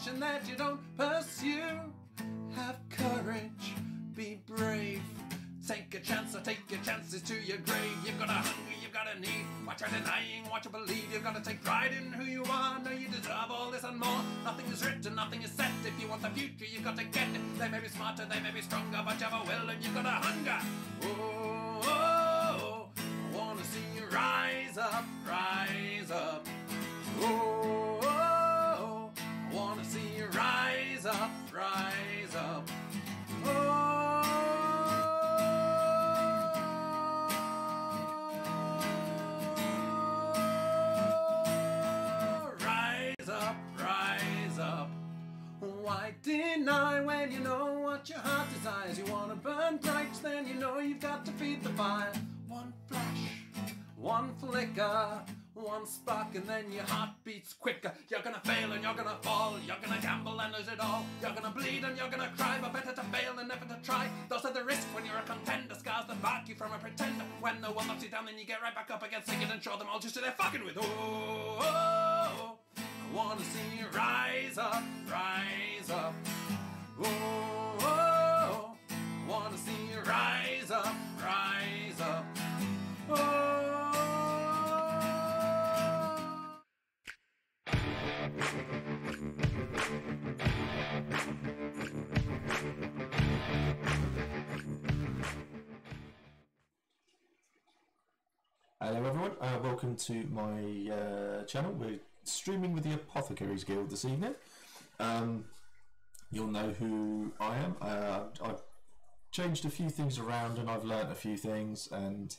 passion that you don't pursue. Have courage, be brave. Take a chance or take your chances to your grave. You've got a hunger, you've got a need. What you're denying, what you believe. You've got to take pride in who you are. Know you deserve all this and more. Nothing is written, nothing is set. If you want the future, you've got to get it. They may be smarter, they may be stronger, but you've a will and you've got a hunger. Oh, oh, oh. I want to see you rise up, rise up. Oh, oh, oh. I want to see you rise up, rise up. Oh. Why deny when you know what your heart desires? You want to burn bright, then you know you've got to feed the fire. One flash, one flicker, one spark, and then your heart beats quicker. You're gonna fail and you're gonna fall. You're gonna gamble and lose it all. You're gonna bleed and you're gonna cry, but better to fail than never to try. Those are the risks when you're a contender. Scars that mark you from a pretender. When no one knocks you down, then you get right back up again, sing it and show them all just who they're fucking with. Oh, oh, oh. I wanna see you rise up, rise up. Oh, oh, oh. I wanna see you rise up, rise up. Oh. Hello everyone, welcome to my channel. We're streaming with the Apothecaries Guild this evening. You'll know who I am. I've changed a few things around and I've learnt a few things, and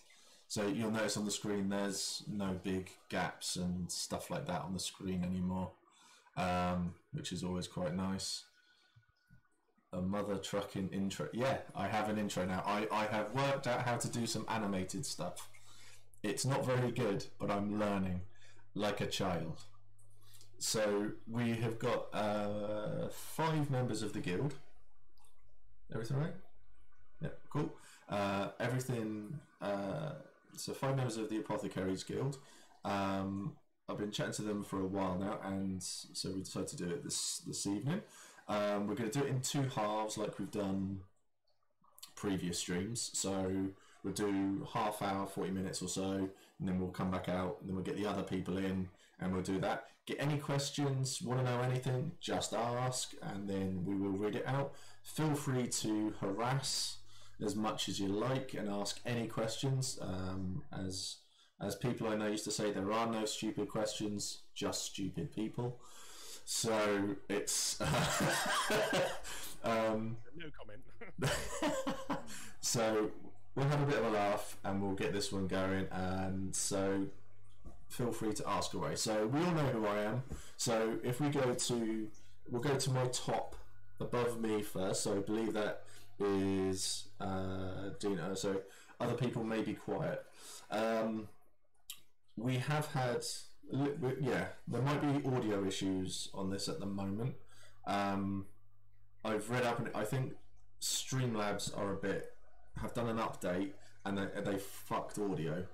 so you'll notice on the screen there's no big gaps and stuff like that on the screen anymore, which is always quite nice. A mother trucking intro. Yeah, I have an intro now. I have worked out how to do some animated stuff. It's not very good, but I'm learning like a child. So we have got 5 members of the guild. Everything right? Yeah, cool. Everything. So 5 members of the Apothecaries Guild. I've been chatting to them for a while now, and so we decided to do it this evening. We're going to do it in 2 halves, like we've done previous streams. So we'll do half hour, 40 minutes or so, and then we'll come back out, and then we'll get the other people in, and we'll do that. Get any questions, want to know anything, just ask, and then we will read it out. Feel free to harass as much as you like and ask any questions. As people I know used to say, there are no stupid questions, just stupid people. So it's no comment. So we'll have a bit of a laugh and we'll get this one going, and so feel free to ask away. So we all know who I am. So if we'll go to my top above me first. So I believe that is Dino. So other people may be quiet. We have had, yeah, there might be audio issues on this at the moment. I've read up, and I think Streamlabs have done an update, and they fucked audio.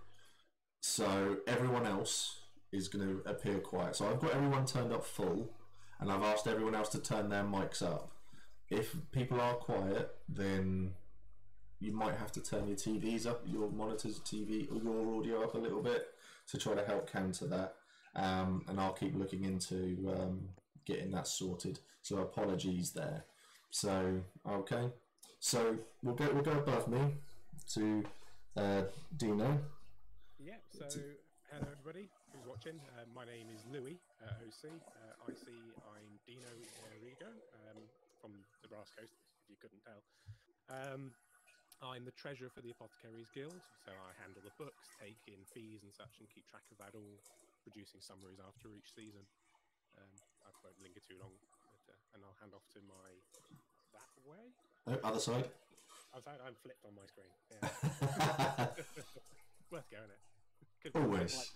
So everyone else is going to appear quiet. So I've got everyone turned up full, and I've asked everyone else to turn their mics up. If people are quiet, then you might have to turn your TVs up, your monitors, TV, or your audio up a little bit to try to help counter that. And I'll keep looking into getting that sorted. So apologies there. So okay, so we'll go above me to Dino. Yeah. So hello everybody who's watching. My name is Louis OC. IC. I'm Dino Rigo from the Brass Coast, if you couldn't tell. I'm the treasurer for the Apothecaries Guild, so I handle the books, take in fees and such, and keep track of that all, producing summaries after each season. I won't linger too long, but, and I'll hand off to my that way. Oh, other side. I'm flipped on my screen. Yeah. Worth going it. Could Always.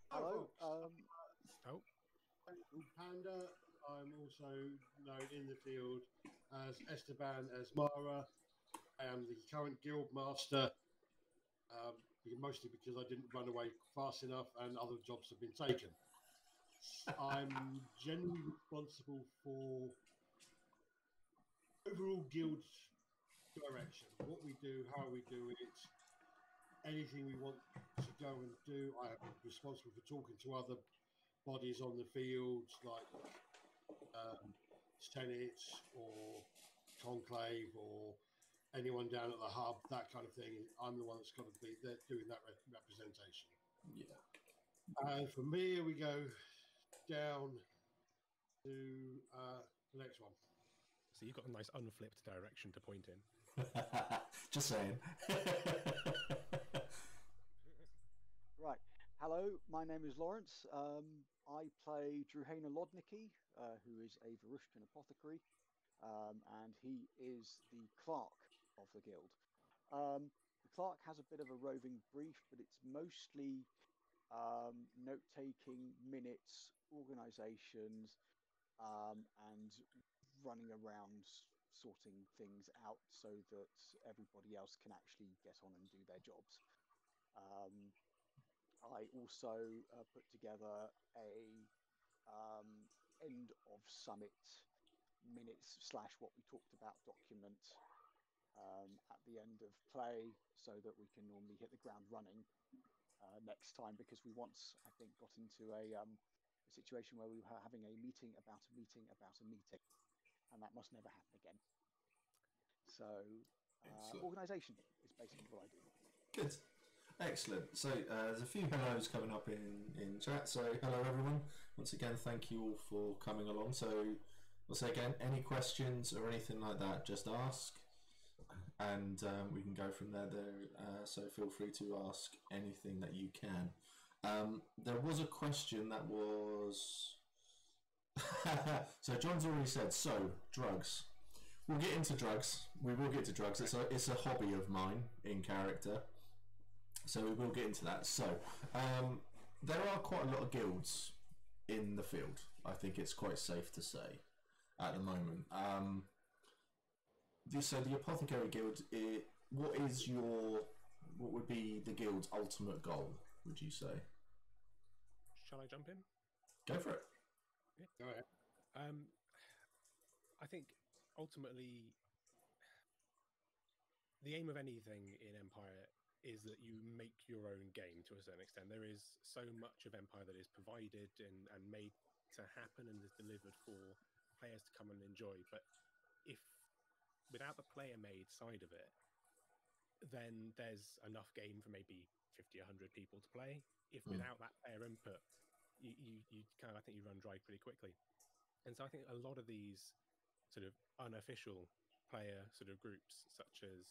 Hello. Oh. Panda. I'm also known in the field as Esteban Asmara. I am the current guild master, mostly because I didn't run away fast enough and other jobs have been taken. I'm generally responsible for overall guild direction, what we do, how we do it, anything we want to go and do. I'm responsible for talking to other bodies on the field, like Senate or Conclave or anyone down at the hub, that kind of thing. I'm the one that's got to be there doing that representation. Yeah. And from here we go down to the next one. So you've got a nice unflipped direction to point in. Just saying. Right. Hello, my name is Lawrence. I play Druhena Lodnicki, who is a Varushkan apothecary, and he is the clerk of the guild. The clerk has a bit of a roving brief, but it's mostly note-taking, minutes, organisations, and running around sorting things out so that everybody else can actually get on and do their jobs. I also put together a end of summit minutes / what we talked about document at the end of play, so that we can normally hit the ground running next time, because we once, I think, got into a situation where we were having a meeting about a meeting about a meeting, and that must never happen again. So organisation is basically what I do. Good. Excellent. So there's a few hellos coming up in chat. So hello everyone. Once again, thank you all for coming along. So I'll say again, any questions or anything like that, just ask, and we can go from there. So feel free to ask anything that you can. There was a question that was... So John's already said, so drugs. We'll get into drugs. We will get to drugs. It's a hobby of mine in character. So we will get into that. So there are quite a lot of guilds in the field. I think it's quite safe to say at the moment. So the Apothecary Guild, what would be the guild's ultimate goal, would you say? Shall I jump in? Go for it. Yeah. Go ahead. I think ultimately the aim of anything in Empire is that you make your own game to a certain extent. There is so much of Empire that is provided and made to happen and is delivered for players to come and enjoy. But if without the player-made side of it, then there's enough game for maybe 50, 100 people to play. If without that player input, you kind of, I think you run dry pretty quickly. And so I think a lot of these sort of unofficial player sort of groups, such as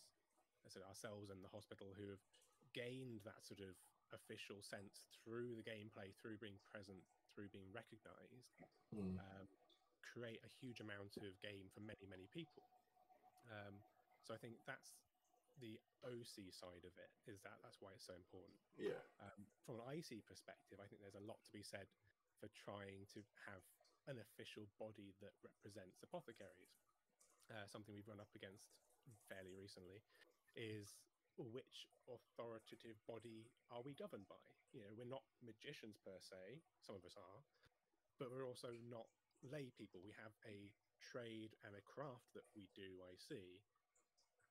I said, ourselves and the hospital, who have gained that sort of official sense through the gameplay, through being present, through being recognized, create a huge amount of game for many, many people. So I think that's the OC side of it, is that's why it's so important. Yeah. From an IC perspective, I think there's a lot to be said for trying to have an official body that represents apothecaries. Something we've run up against fairly recently is, which authoritative body are we governed by? You know, we're not magicians per se, some of us are, but we're also not lay people. We have a trade and a craft that we do IC,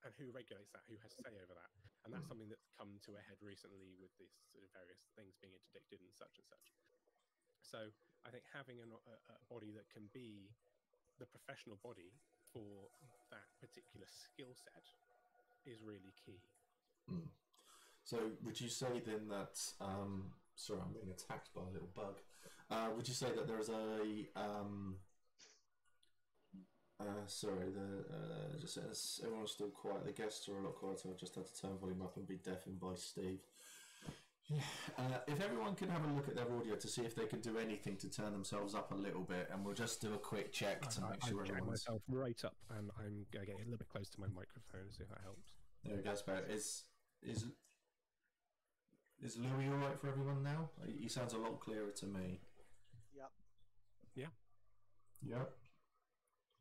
and who regulates that? Who has say over that? And that's something that's come to a head recently with these sort of various things being interdicted and such and such. So I think having a body that can be the professional body for that particular skill set is really key. So would you say then that, sorry, I'm being attacked by a little bug. Would you say that there's a, just as everyone's still quiet, the guests are a lot quieter. I just had to turn volume up and be deafened by Steve. Yeah. If everyone can have a look at their audio to see if they can do anything to turn themselves up a little bit, and we'll just do a quick check to make sure I'm everyone's... myself right up, and I'm going to get a little bit close to my microphone, see if that helps. There we go, Sparrow. Is Louis all right for everyone now? He sounds a lot clearer to me. Yep. Yeah? Yep.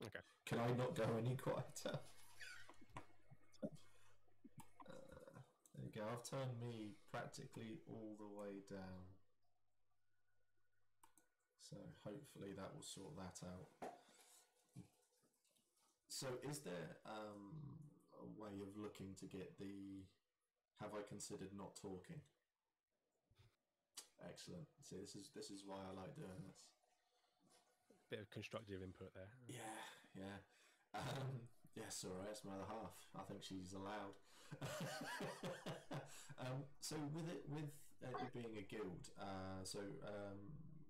Okay. Can I not go any quieter? There you go. I've turned me practically all the way down. So hopefully that will sort that out. So is there a way of looking to get the have I considered not talking? Excellent. See, this is why I like doing this. Bit of constructive input there. Yeah. Yes, all right. It's my other half. I think she's allowed. So with it being a guild,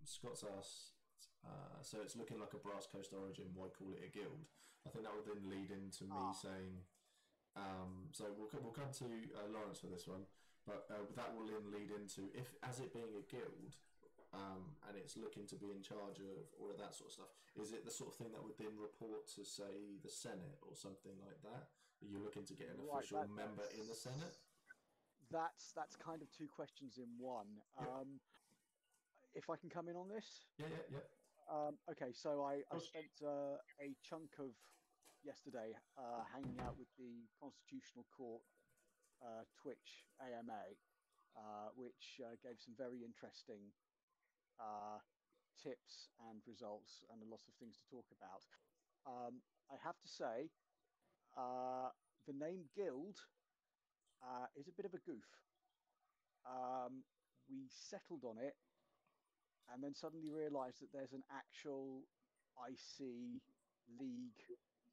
Scott's asked. So it's looking like a Brass Coast origin. Why call it a guild? I think that would then lead into me saying. So we'll come to Lawrence for this one, but that will then lead into if as it being a guild. And it's looking to be in charge of all of that sort of stuff. Is it the sort of thing that would then report to, say, the Senate or something like that? Are you looking to get an official member in the Senate? That's kind of two questions in one. Yeah. If I can come in on this? Yeah. Okay, so I spent a chunk of yesterday hanging out with the Constitutional Court Twitch AMA, which gave some very interesting tips and results and a lot of things to talk about. I have to say, the name Guild is a bit of a goof. We settled on it and then suddenly realized that there's an actual IC league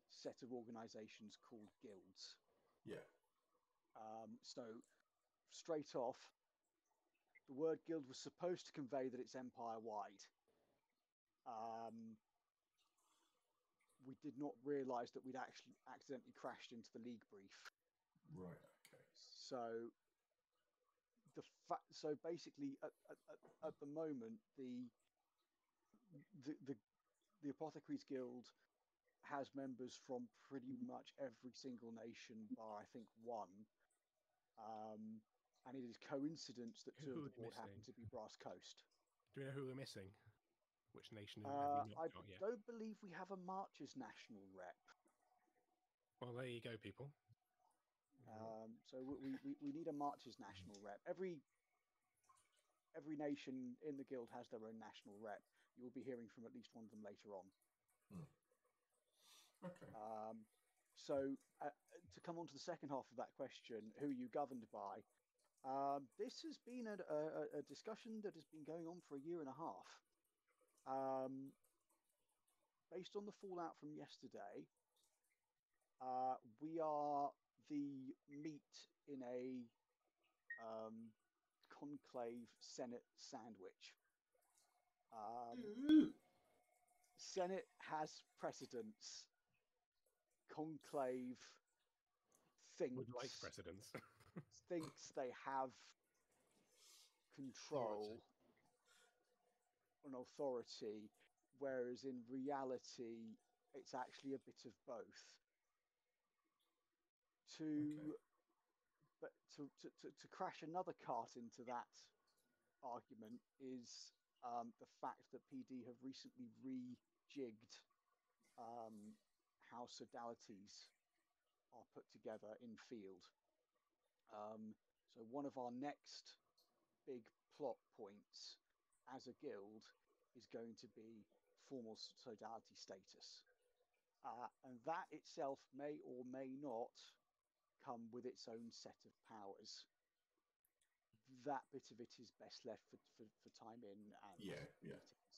set of organizations called guilds. Yeah. So straight off, the word guild was supposed to convey that it's empire-wide. We did not realize that we'd actually accidentally crashed into the league brief. Right. Okay. So so basically at the moment the Apothecaries Guild has members from pretty much every single nation bar I think one, and it is coincidence that two of the board happen to be Brass Coast. Do we know who we're missing? Which nation have we not got yet? I don't believe we have a Marches national rep. Well, there you go, people. So we need a Marches national rep. Every nation in the guild has their own national rep. You will be hearing from at least one of them later on. Okay. So to come on to the second half of that question, who are you governed by? This has been a discussion that has been going on for a year and a half. Based on the fallout from yesterday, we are the meat in a conclave Senate sandwich. Senate has precedence. Conclave would like precedence. thinks they have control and authority, whereas in reality, it's actually a bit of both. But to crash another cart into that argument is the fact that PD have recently rejigged how sodalities are put together in field. So one of our next big plot points as a guild is going to be formal sodality status. And that itself may or may not come with its own set of powers. That bit of it is best left for time in and meetings.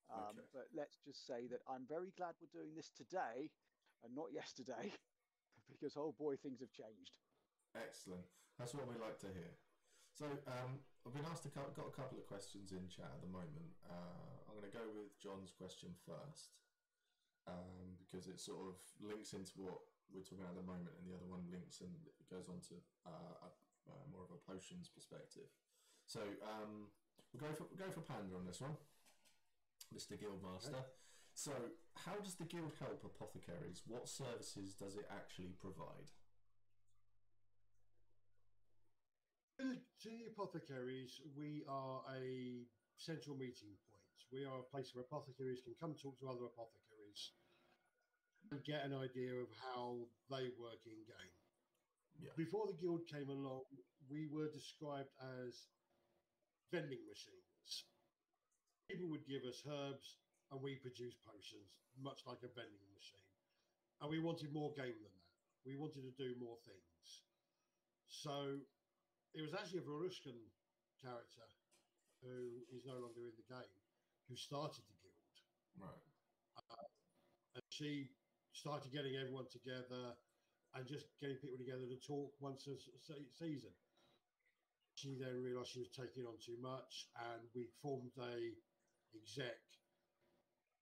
Okay. But let's just say that I'm very glad we're doing this today and not yesterday, because oh boy, things have changed. Excellent. That's what we like to hear. So I've been asked got a couple of questions in chat at the moment. I'm going to go with John's question first, because it sort of links into what we're talking about at the moment, and the other one links and it goes on to more of a potions perspective. So we'll go for Panda on this one, Mr. Guildmaster. Okay. So how does the guild help apothecaries? What services does it actually provide? To the apothecaries, we are a central meeting point. We are a place where apothecaries can come talk to other apothecaries and get an idea of how they work in game. Yeah. Before the guild came along, we were described as vending machines. people would give us herbs, and we produce potions, much like a vending machine. And we wanted more game than that. We wanted to do more things. So it was actually a Varushkan character who is no longer in the game who started the guild. Right. And she started getting everyone together and just getting people together to talk once a season. She then realised she was taking on too much, and we formed a exec.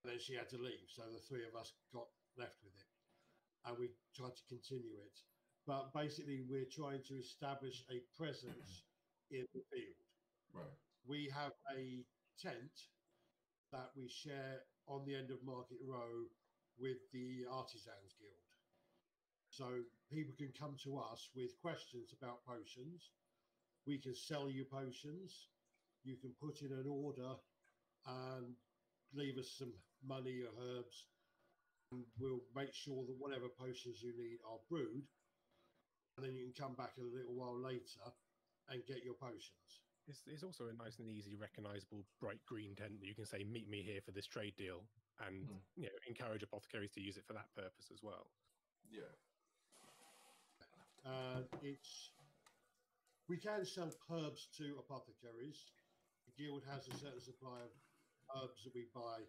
And then she had to leave, so the three of us got left with it, and we tried to continue it. But basically, we're trying to establish a presence in the field. Right. We have a tent that we share on the end of Market Row with the Artisans Guild. So people can come to us with questions about potions. We can sell you potions. You can put in an order and leave us some money or herbs, and we'll make sure that whatever potions you need are brewed. And then you can come back a little while later and get your potions. It's also a nice and easy, recognisable bright green tent that you can say, "Meet me here for this trade deal," and encourage apothecaries to use it for that purpose as well. Yeah. We can sell herbs to apothecaries. The guild has a certain supply of herbs that we buy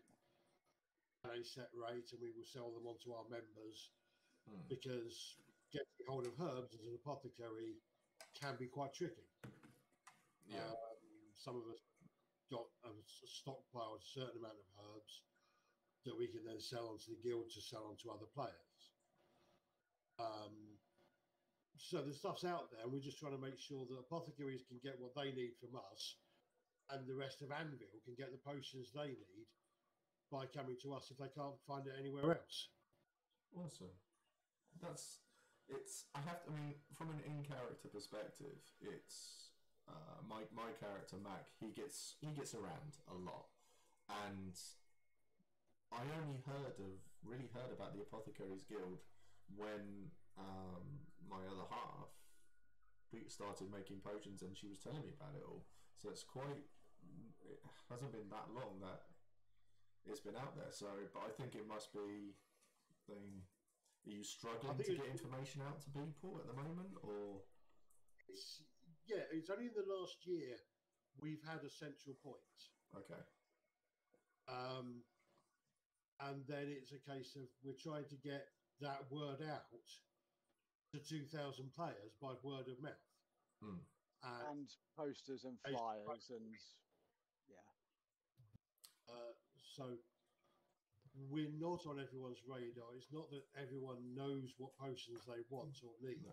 at a set rate, and we will sell them on to our members, because getting hold of herbs as an apothecary can be quite tricky. Yeah. Some of us got a stockpile, a certain amount of herbs that we can then sell onto the guild to sell on to other players. So the stuff's out there, and we're just trying to make sure that apothecaries can get what they need from us, and the rest of Anvil can get the potions they need by coming to us if they can't find it anywhere else. Awesome. I mean, from an in-character perspective, it's my character Mac. He gets around a lot, and I only really heard about the Apothecaries Guild when my other half started making potions, and she was telling me about it all. So it hasn't been that long that it's been out there. So, but I think it must be are you struggling to get information out to people at the moment, or? It's only in the last year we've had a central point. Okay. And then it's a case of we're trying to get that word out to 2,000 players by word of mouth. And posters and flyers and so we're not on everyone's radar. It's not that everyone knows what potions they want or need,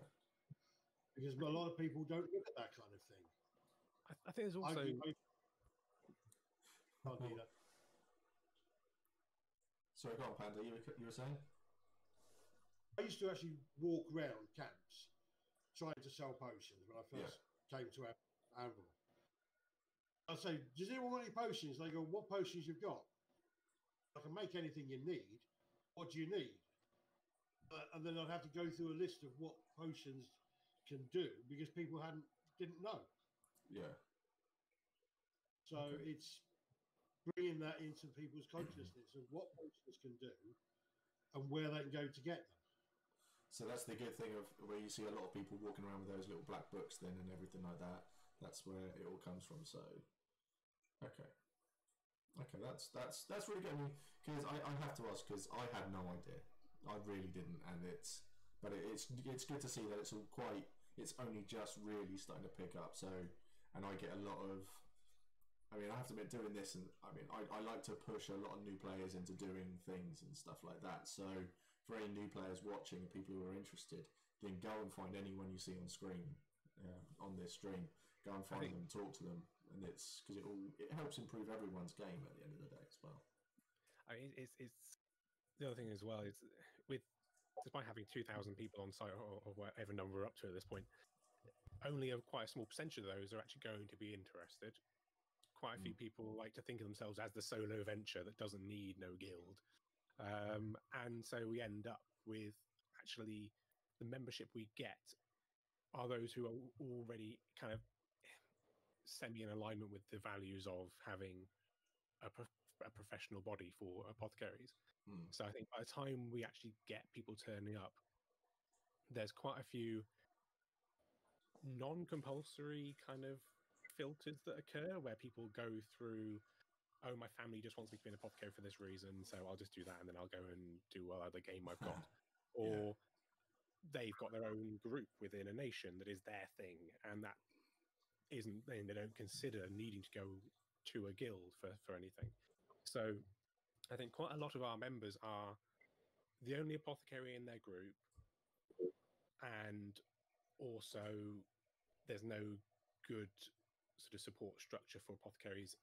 because a lot of people don't look at that kind of thing. I think there's also. Sorry, go on, Panda. You were saying? I used to actually walk around camps trying to sell potions when I first came to Anvil. I'd say, "Does anyone want any potions?" They go, "What potions you've got?" "I can make anything you need. What do you need?" And then I'd have to go through a list of what potions can do, because people didn't know. Yeah. So it's bringing that into people's consciousness of what potions can do and where they can go to get them. So that's the good thing of where you see a lot of people walking around with those little black books then and everything like that. That's where it all comes from. So, okay, that's really good. I mean, because I have to ask, because I had no idea. I really didn't, and it's good to see that it's only just really starting to pick up. So, and I get a lot of. I mean, I have to admit, doing this, and I mean, I like to push a lot of new players into doing things and stuff like that. So, for any new players watching and people who are interested, then go and find anyone you see on screen on this stream. Go and find them, talk to them, and it's because it helps improve everyone's game at the end of the day as well. I mean, it's the other thing as well is despite having 2,000 people on site or whatever number we're up to at this point, only quite a small percentage of those are actually going to be interested. Quite a few people like to think of themselves as the solo venture that doesn't need no guild. And so we end up with actually the membership we get are those who are already kind of semi in alignment with the values of having a professional body for apothecaries. Mm. So I think by the time we actually get people turning up, there's quite a few non-compulsory kind of filters that occur where people go through, oh, my family just wants me to be an apothecary for this reason, so I'll just do that, and then I'll go and do what other game I've got. Or they've got their own group within a nation that is their thing, and that isn't, they don't consider needing to go to a guild for anything. So I think quite a lot of our members are the only apothecary in their group, and also there's no good sort of support structure for apothecaries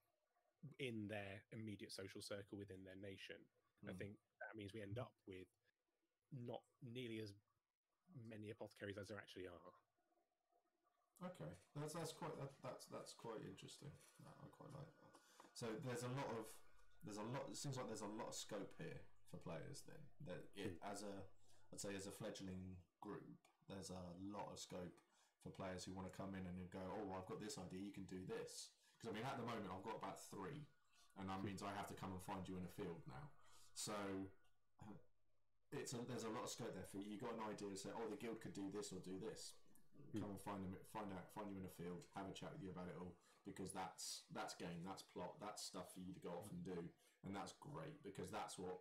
in their immediate social circle within their nation. I think that means we end up with not nearly as many apothecaries as there actually are. Okay, that's quite interesting. I quite like that. So there's a lot. It seems like there's a lot of scope here for players. Then I'd say as a fledgling group, there's a lot of scope for players who want to come in and go, oh, I've got this idea. You can do this. Because I mean, at the moment, I've got about 3, and that means I have to come and find you in a field now. So there's a lot of scope there for you. You got an idea, say, oh, the guild could do this or do this. Come and find you in a field, have a chat with you about it all, because that's game, that's plot, that's stuff for you to go off and do, and that's great because that's what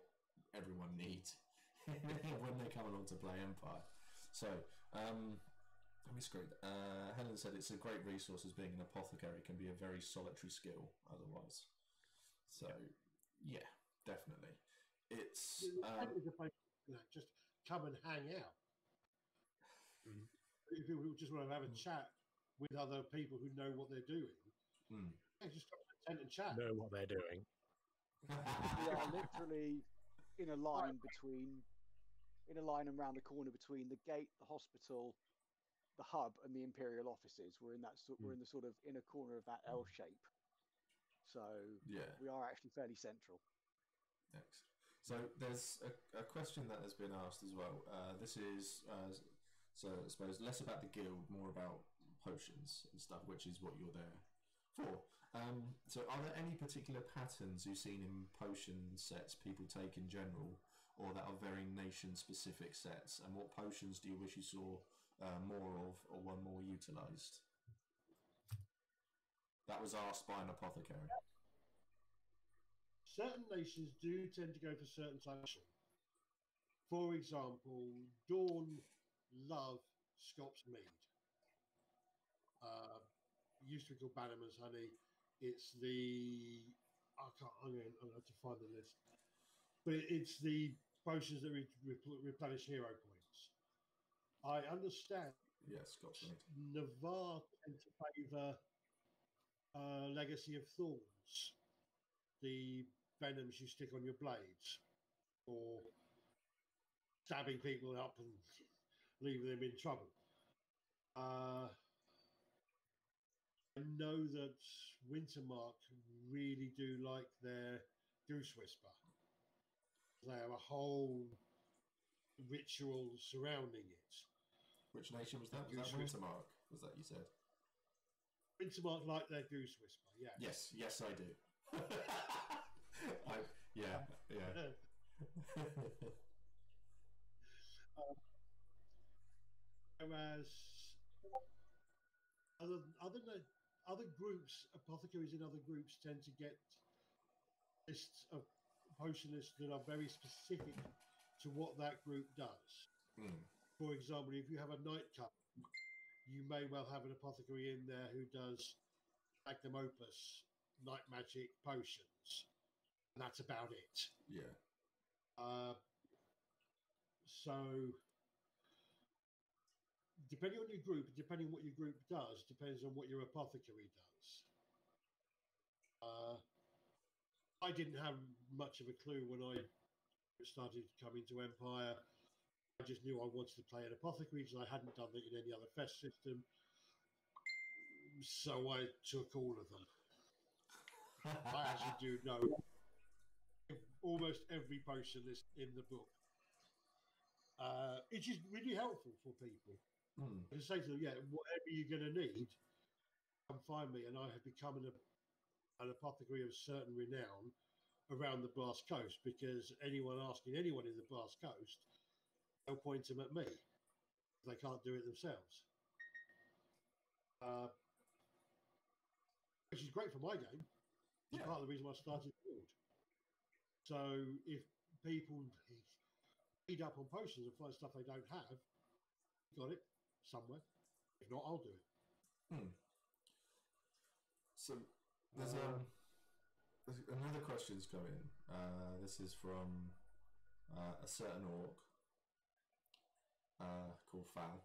everyone needs when they come along to play Empire. So let me screw. Helen said it's a great resource as being an apothecary can be a very solitary skill otherwise. So yeah, definitely. It's just come and hang out. If you just want to have a chat with other people who know what they're doing, just come to the tent and chat. Know what they're doing. We are literally in a line around the corner between the gate, the hospital, the hub, and the Imperial offices. We're in the sort of inner corner of that L shape. So we are actually fairly central. Excellent. So there's a question that has been asked as well. This is so I suppose less about the guild, more about potions and stuff, which is what you're there for. So are there any particular patterns you've seen in potion sets people take in general, or that are very nation-specific sets? And what potions do you wish you saw more of, or were more utilised? That was asked by an apothecary. Certain nations do tend to go for certain types. For example, Dawn love Scots mead. Used to be called Bannerman's honey. It's the I'm going to find the list, but it's the potions that replenish hero points. I understand. Yes, Scots mead. Navarre tend to favour Legacy of Thorns, the venoms you stick on your blades, or stabbing people up and leaving them in trouble. I know that Wintermark really do like their Goose Whisper. They have a whole ritual surrounding it. Which nation was that? Was that Wintermark? Was that you said? Wintermark like their Goose Whisper, yes. Yes, I do. Whereas other groups, apothecaries in other groups tend to get lists of potion lists that are very specific to what that group does. For example, if you have a nightclub, you may well have an apothecary in there who does magnum opus, night magic potions, and that's about it. So depending on your group, depending on what your group does, depends on what your apothecary does. I didn't have much of a clue when I started coming to Empire. I just knew I wanted to play an apothecary because I hadn't done it in any other fest system. So I took all of them. I actually do know almost every potion list in the book. It's just really helpful for people. To say to them, whatever you're going to need, come find me. And I have become an apothecary of certain renown around the Brass Coast, because anyone asking anyone in the Brass Coast, they'll point them at me. They can't do it themselves. Which is great for my game. It's part of the reason why I started the build. So if people read up on potions and find stuff they don't have, got it somewhere. If not, I'll do it. So there's another question's come in. This is from a certain orc called Fal.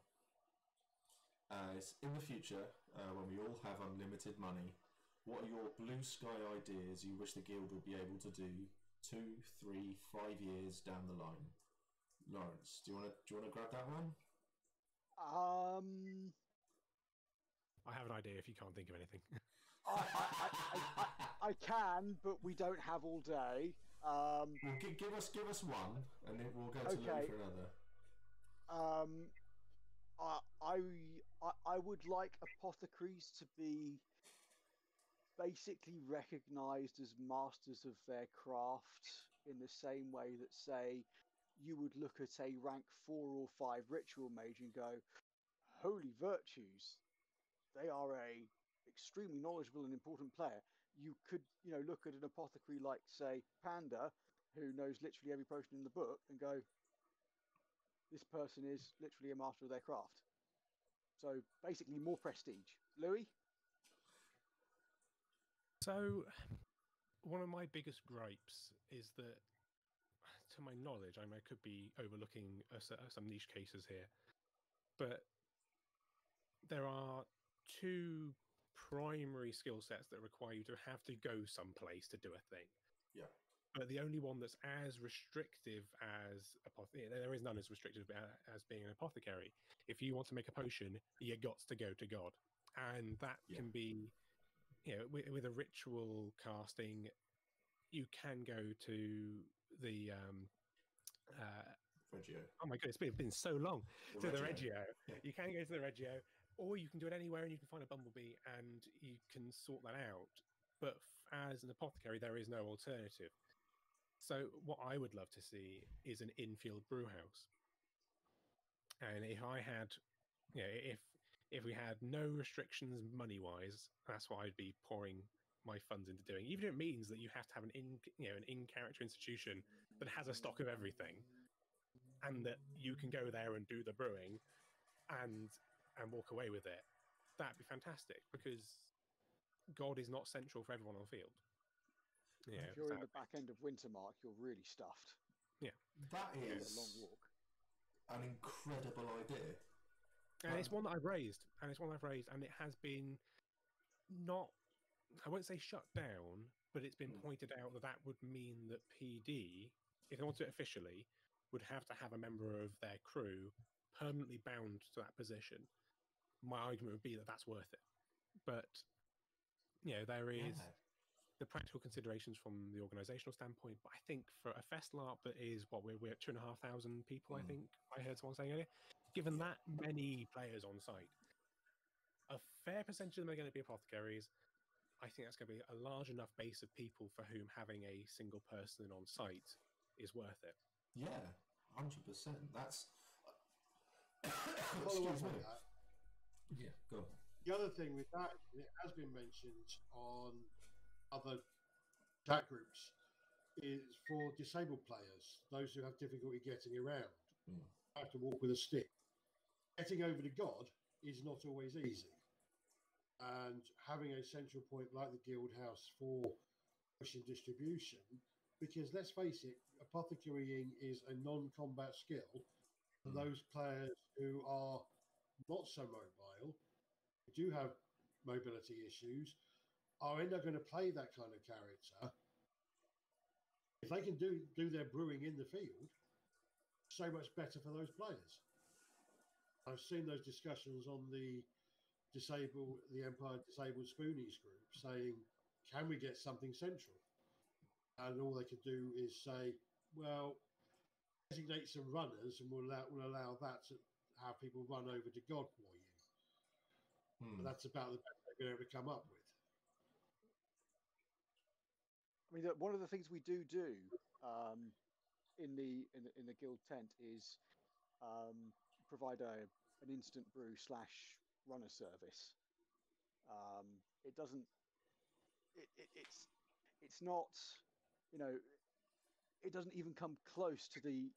It's in the future, when we all have unlimited money, what are your blue sky ideas you wish the guild would be able to do 2, 3, 5 years down the line? Lawrence, do you want to grab that one? I have an idea if you can't think of anything. I can, but we don't have all day. Well, give us one, and then we'll go to Louis for another. I would like apothecaries to be basically recognised as masters of their craft in the same way that, say, you would look at a rank 4 or 5 ritual mage and go, holy virtues, they are a extremely knowledgeable and important player. You could, look at an apothecary like, say, Panda, who knows literally every potion in the book, and go, this person is literally a master of their craft. So basically more prestige. Louis? So one of my biggest gripes is that, to my knowledge, I could be overlooking some niche cases here, but there are 2 primary skill sets that require you to have to go someplace to do a thing. Yeah. But the only one that's as restrictive as there is none as restrictive as being an apothecary. If you want to make a potion, you got to go to God, and that can be, with a ritual casting, you can go to the Reggio. Oh my god, it's been so long. The Reggio. Yeah. You can go to the Reggio, or you can do it anywhere and you can find a bumblebee and you can sort that out. But as an apothecary, there is no alternative. So what I would love to see is an infield brew house. And if I had, if we had no restrictions money-wise, that's what I'd be pouring my funds into doing. Even if it means that you have to have an in-character institution that has a stock of everything, and that you can go there and do the brewing and walk away with it. That'd be fantastic, because God is not central for everyone on the field. Yeah, if you're in the back end of Wintermark, you're really stuffed. Yeah. That is a long walk. An incredible idea. And it's one that I've raised, and it has been not, I won't say shut down, but it's been pointed out that would mean that PD, if they want to do it officially, would have to have a member of their crew permanently bound to that position. My argument would be that that's worth it. But, there is the practical considerations from the organisational standpoint. But I think for a fest LARP that is, we're at 2,500 people, I think I heard someone saying earlier. Given that many players on site, a fair percentage of them are going to be apothecaries. I think that's going to be a large enough base of people for whom having a single person on site is worth it. Yeah, 100%. That's Follow up on that. Yeah, go on. The other thing with that, and it has been mentioned on other chat groups, is for disabled players, those who have difficulty getting around, have to walk with a stick. Getting over to God is not always easy. And having a central point like the guild house for potion distribution, because let's face it, apothecarying is a non-combat skill. And those players who are not so mobile, who do have mobility issues, are either going to play that kind of character. If they can do their brewing in the field, so much better for those players. I've seen those discussions on the Empire Disabled Spoonies group saying, can we get something central? And all they could do is say, well, designate some runners and we'll allow that to have people run over to God for you. But that's about the best they're going to come up with. I mean, one of the things we do um, in the guild tent is provide an instant brew / runner service. It doesn't. It's not. You know, it doesn't even come close to the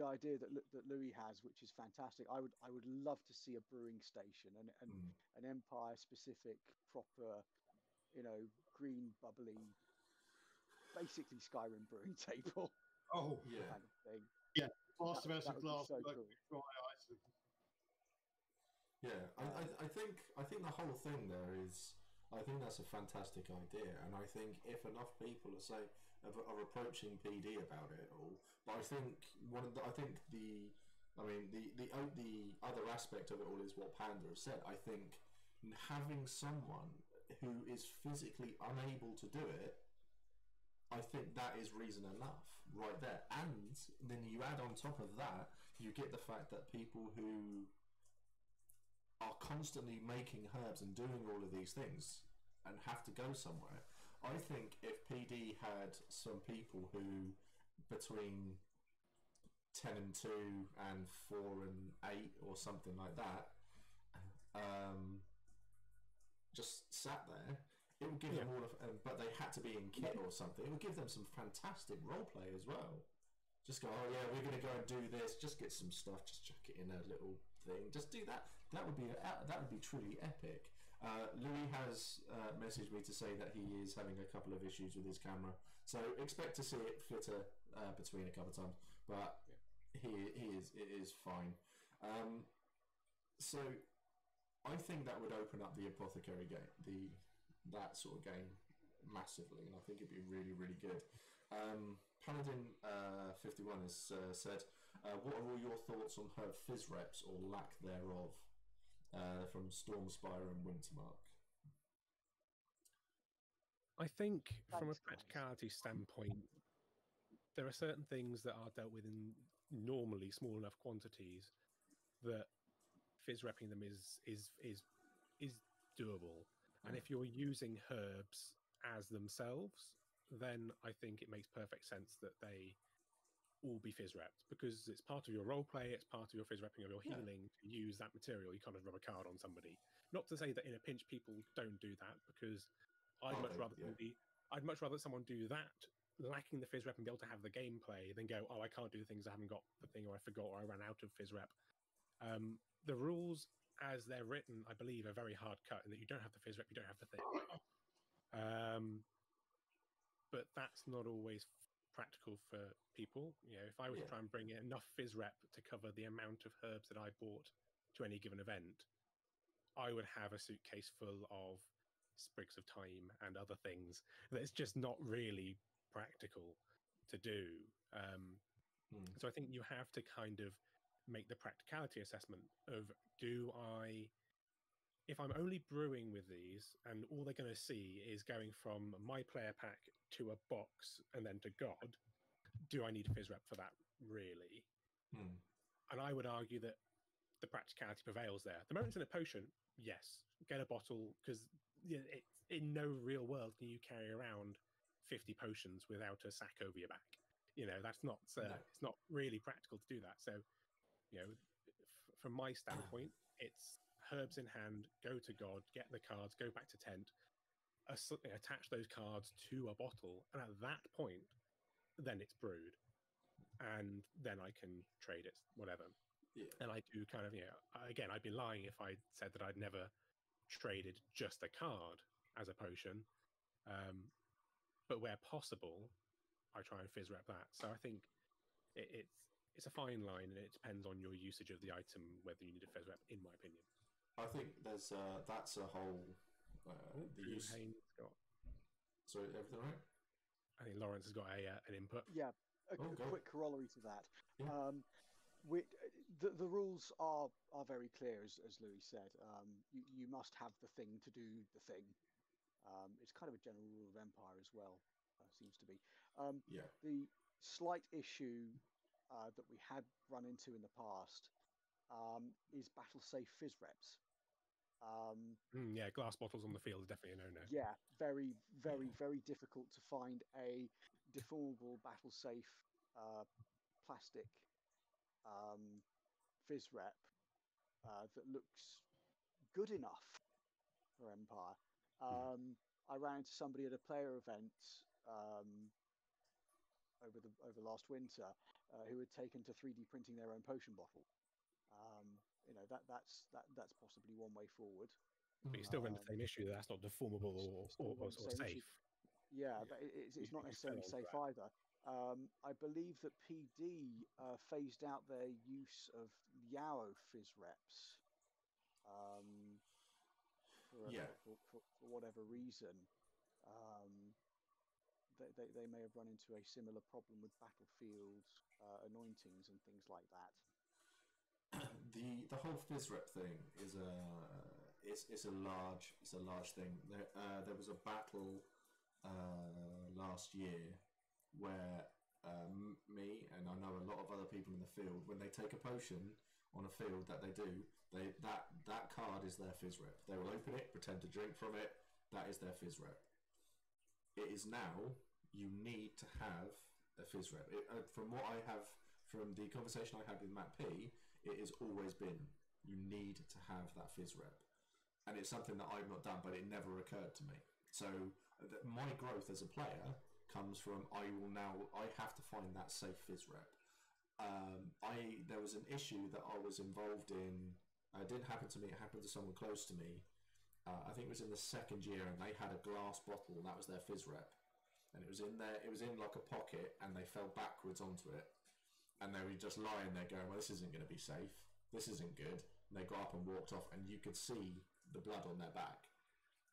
idea that Louis has, which is fantastic. I would love to see a brewing station and an Empire specific proper, green bubbly, basically Skyrim brewing table Oh, Yeah. kind of thing. yeah. Master That Master would be Glass so work cool. with dry ice. Yeah, I think the whole thing there is, I think that's a fantastic idea, and I think if enough people are approaching PD about it all, but I think the other aspect of it all is what Panda has said. I think having someone who is physically unable to do it, I think that is reason enough right there, and then you add on top of that, you get the fact that people who are constantly making herbs and doing all of these things and have to go somewhere. I think if PD had some people who, between 10 and 2 and 4 and 8 or something like that, just sat there, it would give them all of, but they had to be in kit or something, it would give them some fantastic roleplay as well. Just go, oh yeah, we're going to go and do this. Just get some stuff. Just chuck it in a little thing. Just do that. That would be truly epic. Louis has messaged me to say that he is having a couple of issues with his camera, so expect to see it flitter between a couple of times. But it is fine. So I think that would open up the Apothecary game, that sort of game massively, and I think it'd be really, really good. Paladin 51 has said, what are all your thoughts on her phys reps or lack thereof from Stormspire and Wintermark? I think from a Thanks, guys. practicality standpoint, there are certain things that are dealt with in normally small enough quantities that phys repping them is doable. And if you're using herbs as themselves, then I think it makes perfect sense that they all be phys repped, because it's part of your role play, it's part of your phys repping of your healing to use that material. You can't just rub a card on somebody. Not to say that in a pinch people don't do that, because I'd much rather someone do that lacking the phys rep and be able to have the gameplay than go, oh, I can't do things, I haven't got the thing, or I forgot, or I ran out of phys rep. The rules as they're written, I believe, are very hard cut in that you don't have the phys rep, you don't have the thing. But that's not always practical for people. If I was to try and bring in enough phys rep to cover the amount of herbs that I bought to any given event, I would have a suitcase full of sprigs of thyme and other things that it's just not really practical to do. So I think you have to kind of make the practicality assessment of, if I'm only brewing with these and all they're going to see is going from my player pack to a box and then to God, do I need a phys rep for that, really? And I would argue that the practicality prevails there. The moment it's in a potion, yes, get a bottle, because in no real world can you carry around 50 potions without a sack over your back. That's not it's not really practical to do that. So, from my standpoint, it's herbs in hand, go to God, get the cards, go back to tent, attach those cards to a bottle, and at that point, then it's brewed, and then I can trade it, whatever. And I do kind of, again, I'd be lying if I said that I'd never traded just a card as a potion, but where possible, I try and phys rep that. So I think it's a fine line, and it depends on your usage of the item whether you need a phys rep, in my opinion. I think that's a whole. Drew Haynes got. Sorry, everything right? I think Lawrence has got an input. Yeah, a quick corollary to that. Yeah. The rules are very clear, as Louis said. You must have the thing to do the thing. It's kind of a general rule of Empire as well, seems to be. The slight issue that we had run into in the past is battle safe phys reps. Yeah, glass bottles on the field is definitely a no-no. Yeah, very, very, very difficult to find a deformable, battle-safe plastic phys rep that looks good enough for Empire. I ran into somebody at a player event over last winter who had taken to 3D printing their own potion bottle. That's possibly one way forward. But you still run the same issue. That's not deformable or safe. Yeah, but it's not necessarily safe either. I believe that PD phased out their use of Yao phys reps for whatever reason. They may have run into a similar problem with battlefield anointings and things like that. The whole phys rep thing is a large thing. There was a battle last year where me and I know a lot of other people in the field, when they take a potion on a field that they do, that card is their phys rep. They will open it, pretend to drink from it. That is their phys rep. It is now you need to have a phys rep. From what I have, from the conversation I had with Matt P, it has always been you need to have that phys rep, and it's something that I've not done, but it never occurred to me. So my growth as a player comes from I have to find that safe phys rep. There was an issue that I was involved in. It didn't happen to me. It happened to someone close to me. I think it was in the second year, and they had a glass bottle, and that was their phys rep. And it was in there. It was in like a pocket, and they fell backwards onto it, and they were just lying there going, "Well, this isn't going to be safe. This isn't good." And they got up and walked off, and you could see the blood on their back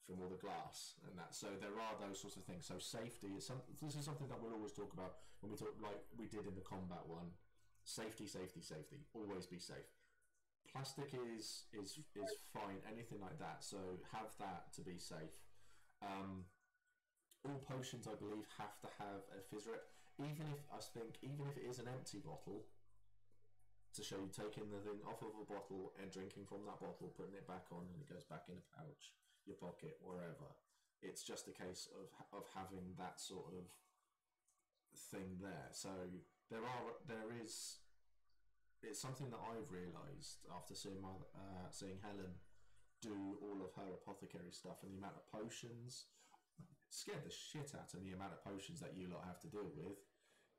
from all the glass and that. So there are those sorts of things. So safety is this is something that we'll always talk about when we talk, like we did in the combat one. Safety, safety, safety. Always be safe. Plastic is fine. Anything like that. So have that to be safe. All potions, I believe, have to have a phys rep. Even if it is an empty bottle, to show you taking the thing off of a bottle and drinking from that bottle, putting it back on, and it goes back in a pouch, your pocket, wherever. It's just a case of having that sort of thing there. So it's something that I've realised after seeing Helen do all of her apothecary stuff, and the amount of potions. It scared the shit out of me, the amount of potions that you lot have to deal with,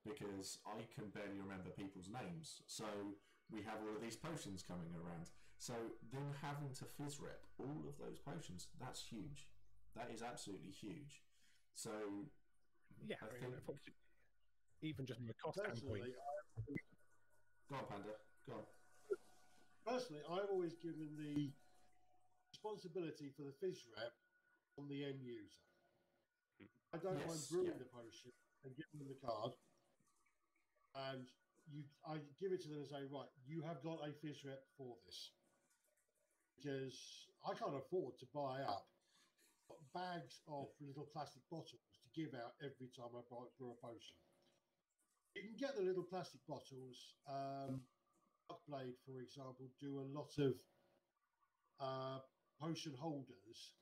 because I can barely remember people's names. So we have all of these potions coming around. So then having to phys rep all of those potions, that's huge. That is absolutely huge. So yeah, I think even just from a cost standpoint. Go on, Panda. Go on. Personally, I've always given the responsibility for the phys rep on the end user. I don't mind brewing the potion and giving them the card, and I give it to them and say, right, you have got a phys rep for this, because I can't afford to buy up bags of little plastic bottles to give out every time I brew a potion. You can get the little plastic bottles. Blade, for example, do a lot of potion holders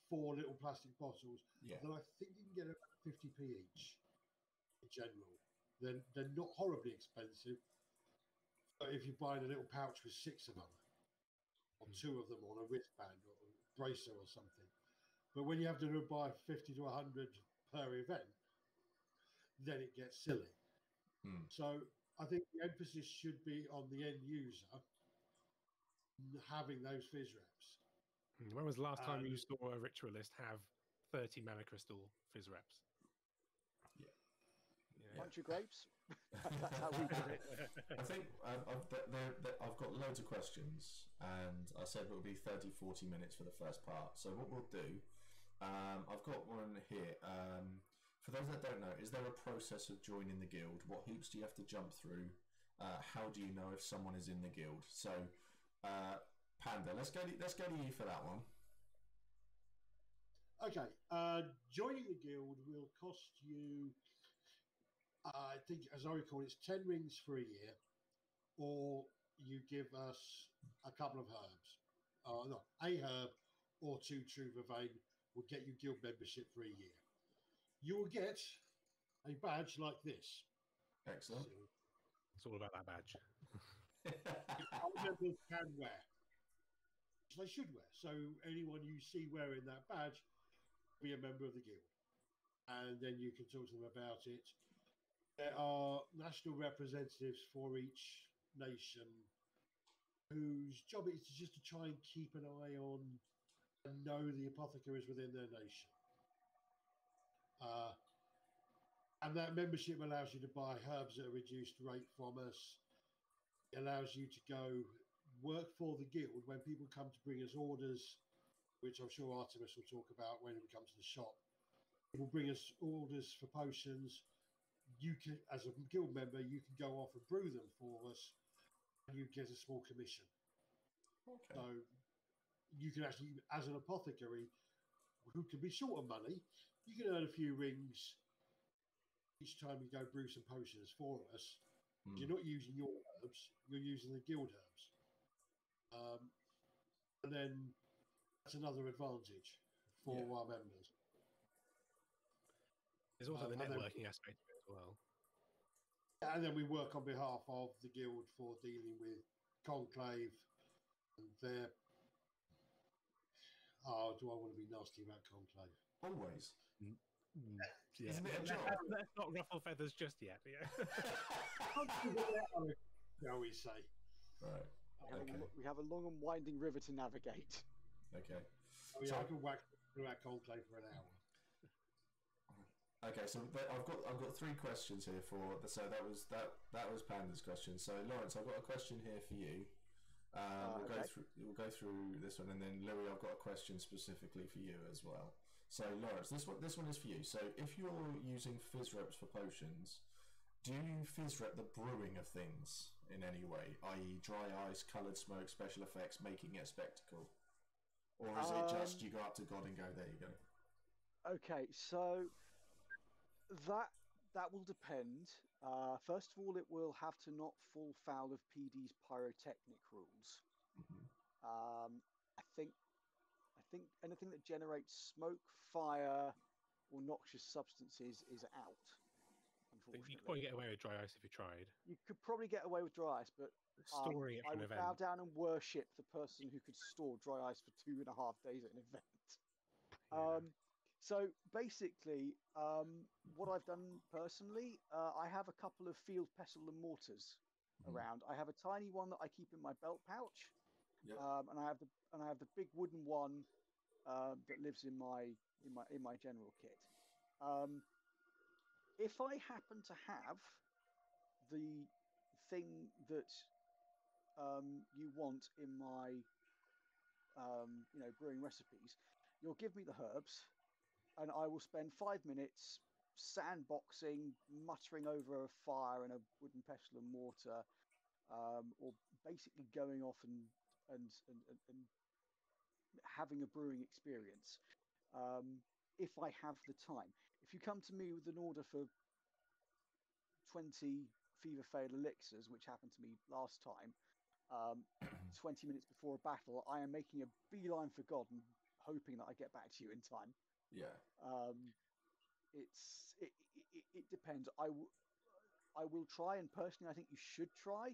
for little plastic bottles. Yeah. Then I think you can get about 50p each in general. They're not horribly expensive. But if you're buying a little pouch with 6 of them, or 2 of them on a wristband or a bracer or something. But when you have to buy 50 to 100 per event, then it gets silly. So I think the emphasis should be on the end user having those phys reps. When was the last time you saw a ritualist have 30 mana crystal phys reps? Yeah. Bunch of grapes. That's how we did it. I think I've got loads of questions, and I said it'll be 30, 40 minutes for the first part. So what we'll do, I've got one here. For those that don't know, is there a process of joining the guild? What hoops do you have to jump through? How do you know if someone is in the guild? So, Panda, let's go to you for that one. Okay, joining the guild will cost you, I think, as I recall, it's 10 rings for a year, or you give us a couple of herbs. no, a herb or 2 true vervain will get you guild membership for a year. You will get a badge like this. Excellent. It's all about that badge. Our members can wear. They should wear. So anyone you see wearing that badge will be a member of the guild. And then you can talk to them about it. There are national representatives for each nation whose job is just to try and keep an eye on and know the apothecaries within their nation. And that membership allows you to buy herbs at a reduced rate from us. It allows you to go work for the guild when people come to bring us orders, which I'm sure Artemis will talk about when we come to the shop. It will bring us orders for potions. You can, as a guild member, you can go off and brew them for us, and you get a small commission. Okay. So you can actually, as an apothecary, who can be short of money, you can earn a few rings each time you go brew some potions for us. You're not using your herbs, you're using the guild herbs. And then that's another advantage for our members. There's also the networking aspect of it as well. And then we work on behalf of the guild for dealing with Conclave and their... Oh, do I want to be nasty about Conclave? Always. Yeah. Isn't it a job? Let's not ruffle feathers just yet. Yeah. Shall we say? Right. Okay. We have a long and winding river to navigate. Okay. Oh, yeah, I can whack through our Conclave for an hour. Okay, so I've got 3 questions here for. So that was Panda's question. So Lawrence, I've got a question here for you. We'll go through this one, and then Louis, I've got a question specifically for you as well. So Lawrence, this one is for you. So if you're using phys reps for potions, do you phys rep the brewing of things in any way, i.e. dry ice, coloured smoke, special effects, making it a spectacle? Or is it just you go up to God and go, there you go? Okay, so that will depend. First of all, it will have to not fall foul of PD's pyrotechnic rules. I think anything that generates smoke, fire, or noxious substances is out. Unfortunately, You could probably get away with dry ice if you tried. You could probably get away with dry ice, but Storing it for I an would event. bow down and worship the person who could store dry ice for 2.5 days at an event. Yeah. So basically, what I've done personally, I have a couple of field pestle and mortars around. I have a tiny one that I keep in my belt pouch, and I have the big wooden one that lives in my general kit. If I happen to have the thing that you want in my brewing recipes, you'll give me the herbs, and I will spend 5 minutes sandboxing, muttering over a fire and a wooden pestle and mortar, or basically going off and having a brewing experience. If I have the time. If you come to me with an order for 20 fever failed elixirs, which happened to me last time, 20 minutes before a battle, I am making a beeline for God and hoping that I get back to you in time. Yeah. It depends. I will try, and personally, I think you should try.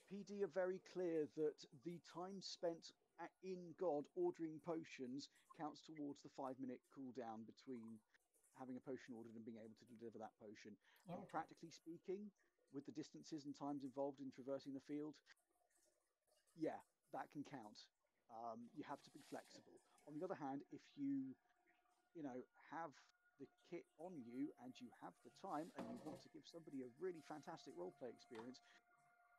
PD are very clear that the time spent in God ordering potions counts towards the 5-minute cooldown between having a potion ordered and being able to deliver that potion. And practically speaking, with the distances and times involved in traversing the field, yeah, that can count. You have to be flexible. On the other hand, if you have the kit on you and you have the time and you want to give somebody a really fantastic roleplay experience,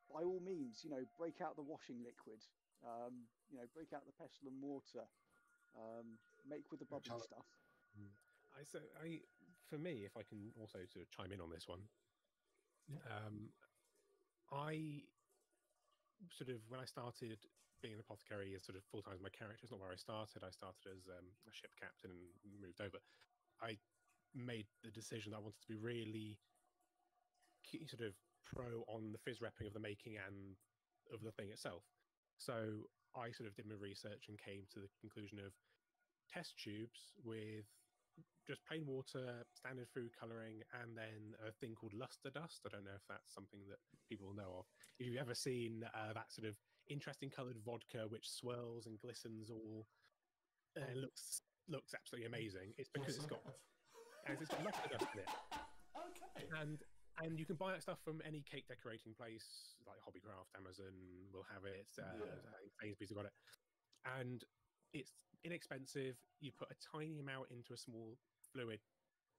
by all means, break out the washing liquid, break out the pestle and mortar, make with the bubbly stuff. For me, if I can also sort of chime in on this one, I sort of, when I started being an apothecary as sort of full time as my character, it's not where I started. I started as a ship captain and moved over. I made the decision that I wanted to be really sort of pro on the phys repping of the making and of the thing itself. So I sort of did my research and came to the conclusion of test tubes with just plain water, standard food coloring, and then a thing called luster dust. I don't know if that's something that people know of. If you've ever seen that sort of interesting coloured vodka which swirls and glistens all, looks absolutely amazing. It's because Yes, it's got luster dust in it. Okay. And you can buy that stuff from any cake decorating place like Hobbycraft, Amazon will have it. Sainsbury's have got it, and it's inexpensive. You put a tiny amount into a small fluid,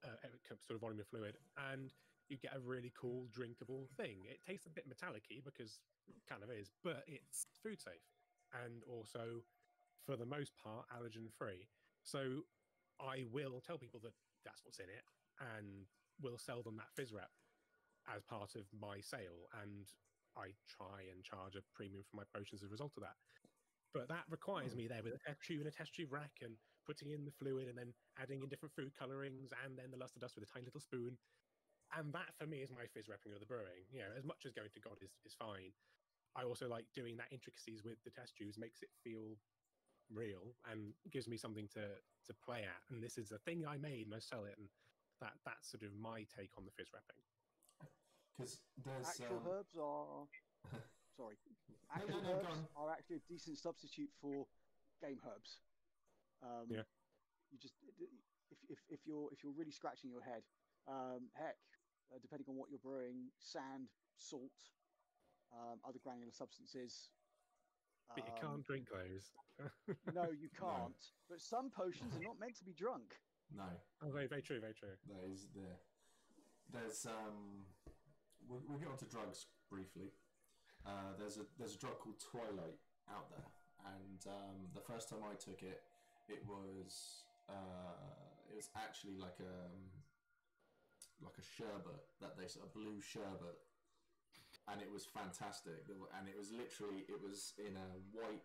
sort of volume of fluid, and you get a really cool drinkable thing. It tastes a bit metallic-y because it kind of is, but it's food safe and also, for the most part, allergen free. So I will tell people that that's what's in it, and will sell them that fizz wrap as part of my sale, and I try and charge a premium for my potions as a result of that. But that requires me there with a test tube and a test tube rack and putting in the fluid and then adding in different food colorings and then the luster dust with a tiny little spoon. And that for me is my fizz wrapping of the brewing. You know, as much as going to God is fine, I also like doing that intricacies with the test tubes, makes it feel real and gives me something to play at. And this is a thing I made and I sell it, and that's sort of my take on the fizz wrapping. Because there's actual herbs are sorry, actual herbs are actually a decent substitute for game herbs. Yeah. You just if you're really scratching your head, heck, depending on what you're brewing, sand, salt, other granular substances. But you can't drink those. No, you can't. No. But some potions are not meant to be drunk. No. Oh, very, very true, very true. There's we'll get onto drugs briefly. There's a drug called Twilight out there, and the first time I took it, it was actually like a sherbet that they sort of blue sherbet, and it was fantastic. And it was in a white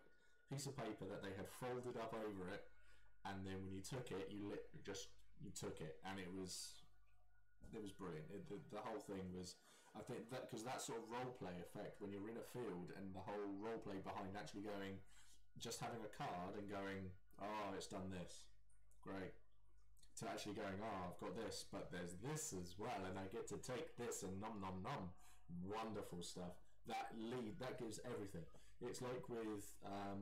piece of paper that they had folded up over it, and then when you took it, you took it, and it was brilliant. The whole thing was, I think, that because that sort of role play effect when you're in a field and the whole role play behind actually going, just having a card and going, oh, it's done this, great, to actually going, oh, I've got this, but there's this as well, and I get to take this and nom nom nom, wonderful stuff. That gives everything. It's like with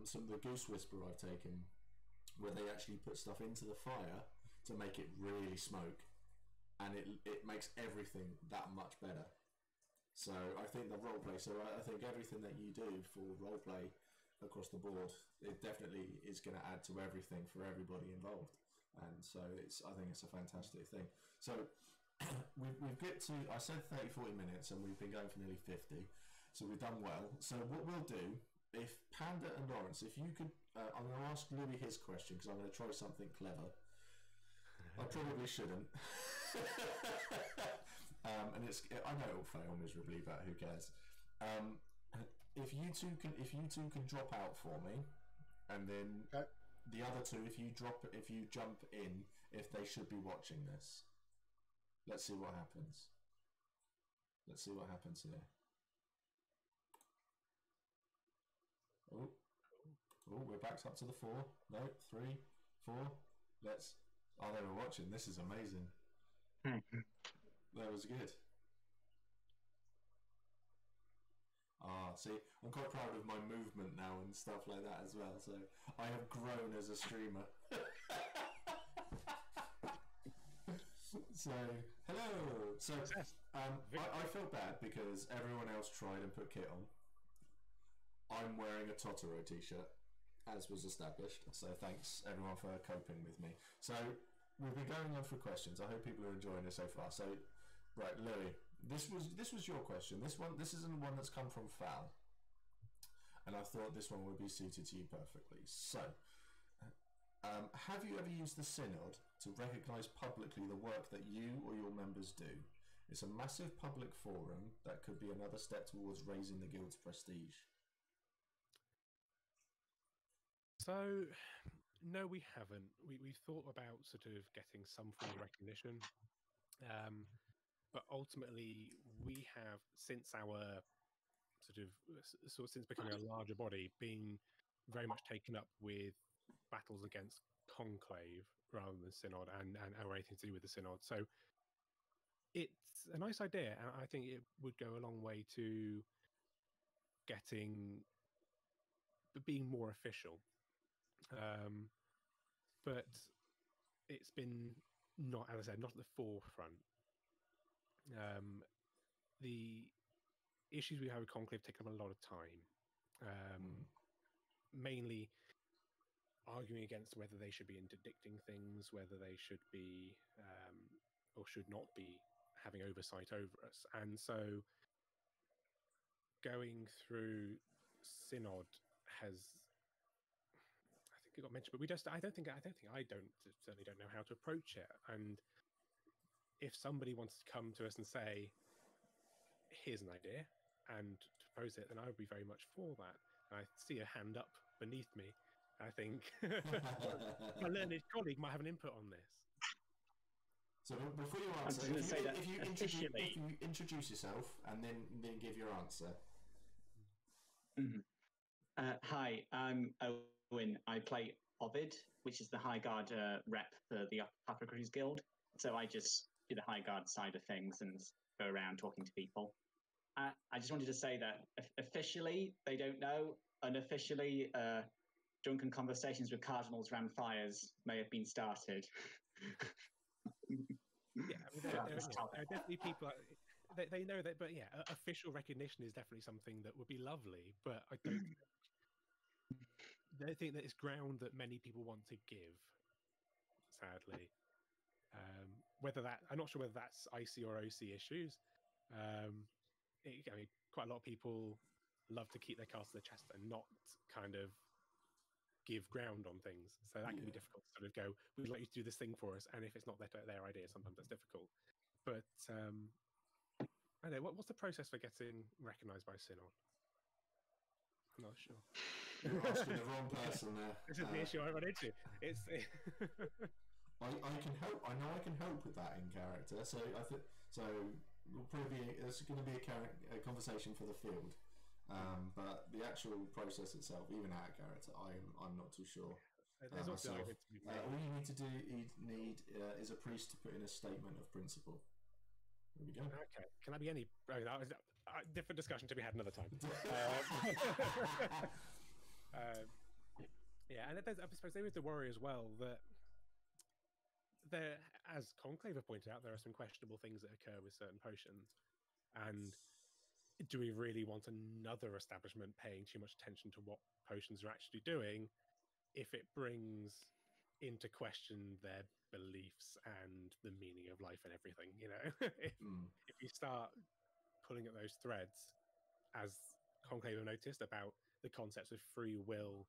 some of the Goose Whisper I've taken, where they actually put stuff into the fire to make it really smoke, and it makes everything that much better. So I think the roleplay. So I think everything that you do for roleplay across the board, it definitely is going to add to everything for everybody involved. And so I think it's a fantastic thing. So we've get to, I said 30-40 minutes, and we've been going for nearly 50. So we've done well. So what we'll do, if Panda and Lawrence, if you could, I'm going to ask Louis his question because I'm going to try something clever. I probably shouldn't. And I know it'll fail miserably, but who cares? If you two can drop out for me, and then the other two, if you jump in, if they should be watching this. Let's see what happens. Let's see what happens here. Oh, we're back up to the 4. No, 3, 4. Oh, they were watching. This is amazing. That was good. See, I'm quite proud of my movement now and stuff like that as well. So I have grown as a streamer. So, hello. So, I feel bad because everyone else tried and put kit on. I'm wearing a Totoro t-shirt, as was established. So thanks everyone for coping with me. So we've been going on for questions. I hope people are enjoying it so far. So, right, Louis, this was your question. This isn't one that's come from Fal, and I thought this one would be suited to you perfectly. So, have you ever used the Synod to recognise publicly the work that you or your members do? It's a massive public forum that could be another step towards raising the guild's prestige. So, no, we haven't. We've thought about sort of getting some form of recognition, but ultimately we have, since our sort of since becoming a larger body, been very much taken up with battles against Conclave rather than Synod, and or anything to do with the Synod. So it's a nice idea, and I think it would go a long way to being more official. But it's been not, as I said, not at the forefront. The issues we have with Conclave take up a lot of time. Mainly arguing against whether they should be interdicting things, whether they should be or should not be having oversight over us. And so going through Synod has, I think it got mentioned, but I certainly don't know how to approach it. And if somebody wants to come to us and say, here's an idea, and to propose it, then I would be very much for that. And I see a hand up beneath me. I think my learned colleague might have an input on this. So before you answer, if you introduce yourself and then give your answer. Hi, I'm Owen. I play Ovid, which is the High Guard rep for the Apothecary Guild. So I just do the High Guard side of things and go around talking to people. I just wanted to say that officially they don't know, unofficially drunken conversations with cardinals around fires may have been started. Yeah, there are definitely people. They know that, but yeah, official recognition is definitely something that would be lovely. But I don't think that it's ground that many people want to give. Sadly, I'm not sure whether that's IC or OC issues. Quite a lot of people love to keep their cards to their chest and not kind of give ground on things. So that can be difficult to sort of go, we'd like you to do this thing for us, and if it's not their idea, sometimes that's difficult. But I don't know, what's the process for getting recognised by Synod? I'm not sure. You're asking the wrong person there. This is the issue I run into. It's I can help. I know I can help with that in character. So I think it's going to be a conversation for the field. But the actual process itself, even out of character, I'm not too sure. There's also all you need to do is a priest to put in a statement of principle. There we go. Okay. Can that be any? Different discussion to be had another time. Yeah, and I suppose there is the worry as well that there, as Conclave have pointed out, there are some questionable things that occur with certain potions, and do we really want another establishment paying too much attention to what potions are actually doing if it brings into question their beliefs and the meaning of life and everything? You know, if you start pulling at those threads, as Conclave have noticed about the concepts of free will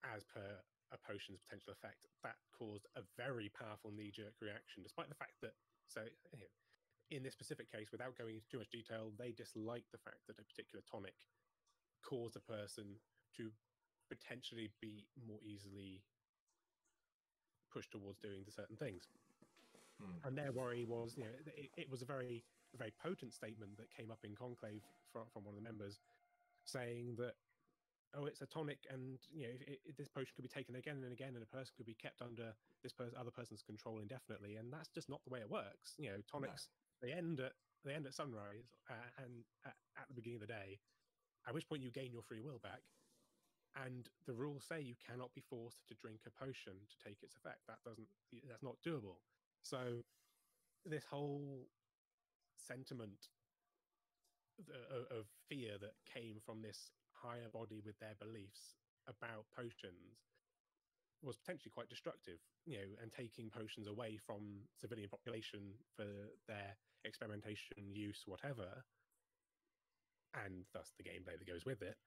as per a potion's potential effect, that caused a very powerful knee-jerk reaction, despite the fact that, in this specific case, without going into too much detail, they disliked the fact that a particular tonic caused a person to potentially be more easily pushed towards doing certain things. And their worry was, it was a very potent statement that came up in Conclave from one of the members, saying that, it's a tonic, and this potion could be taken again and again, and a person could be kept under this other person's control indefinitely, and that's just not the way it works. Tonics, they end at sunrise and at the beginning of the day, at which point you gain your free will back, and the rules say you cannot be forced to drink a potion to take its effect. That's not doable. So this whole sentiment of fear that came from this higher body with their beliefs about potions was potentially quite destructive, and taking potions away from civilian population for their experimentation, use, whatever, and thus the gameplay that goes with it,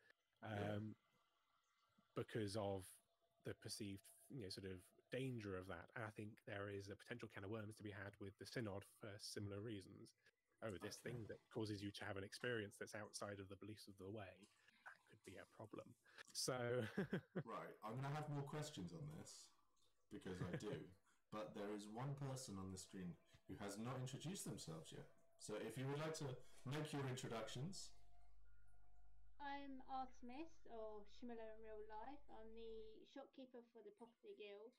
because of the perceived, sort of danger of that. And I think there is a potential can of worms to be had with the Synod for similar reasons. This thing that causes you to have an experience that's outside of the beliefs of the way, that could be a problem. So right, I'm going to have more questions on this, because I do. But there is one person on the screen who has not introduced themselves yet. So if you would like to make your introductions, I'm Artemis, or Shimala in real life. I'm the shopkeeper for the Apothecary Guild.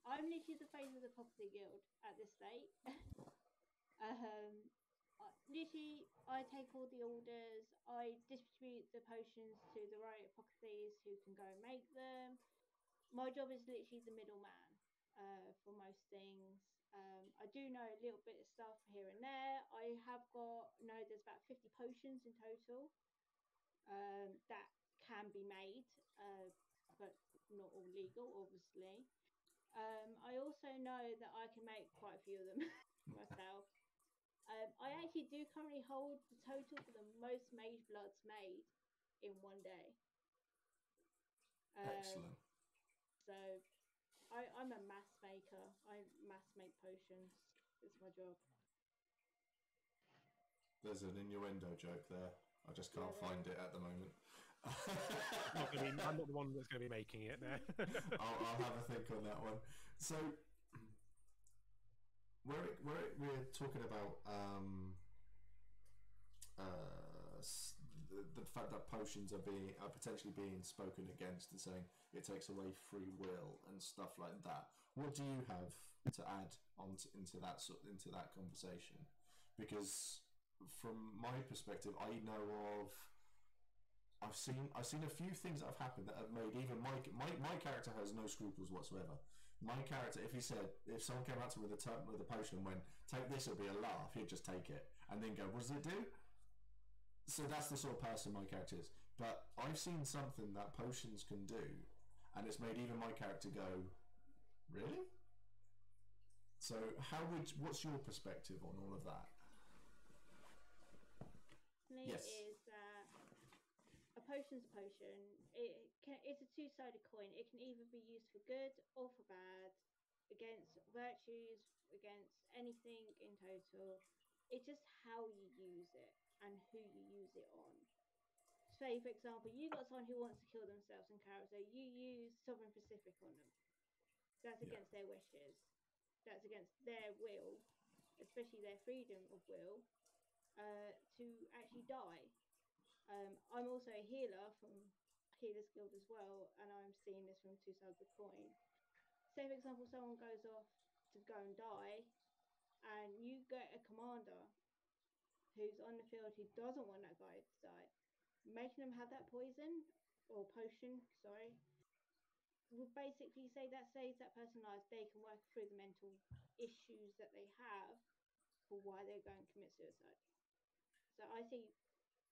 I'm literally the face of the Apothecary Guild at this state. Literally, I take all the orders. I distribute the potions to the right apothecaries who can go and make them. My job is literally the middleman for most things. I do know a little bit of stuff here and there. I have there's about 50 potions in total that can be made, but not all legal, obviously. I also know that I can make quite a few of them myself. I actually do currently hold the total for the most mage bloods made in one day. Excellent. So I'm a mass maker. I mass make potions. It's my job. There's an innuendo joke there. I just can't find it at the moment. I'm not the one that's going to be making it now. I'll have a think on that one. So, we're talking about the fact that potions are potentially being spoken against and saying it takes away free will and stuff like that. What do you have to add into that conversation? Because from my perspective, I know of. I've seen a few things that have happened that have made even my character has no scruples whatsoever. My character, if someone came out to me with a potion and went, take this, it'll be a laugh, he'd just take it and then go, what does it do? So that's the sort of person my character is. But I've seen something that potions can do, and it's made even my character go, really? So what's your perspective on all of that? Yes. Is that a potion's a potion. It's a two-sided coin. It can either be used for good or for bad, against virtues, against anything in total. It's just how you use it and who you use it on. Say, for example, you got someone who wants to kill themselves in character. You use Sovereign Pacific on them. That's against their wishes. That's against their will, especially their freedom of will, to actually die. I'm also a healer from Healer's Guild as well, and I'm seeing this from two sides of the coin. Say, for example, someone goes off to go and die, and you get a commander who's on the field who doesn't want that guy to die, making them have that poison or potion, would basically say that saves that person life. They can work through the mental issues that they have for why they're going to commit suicide. So I see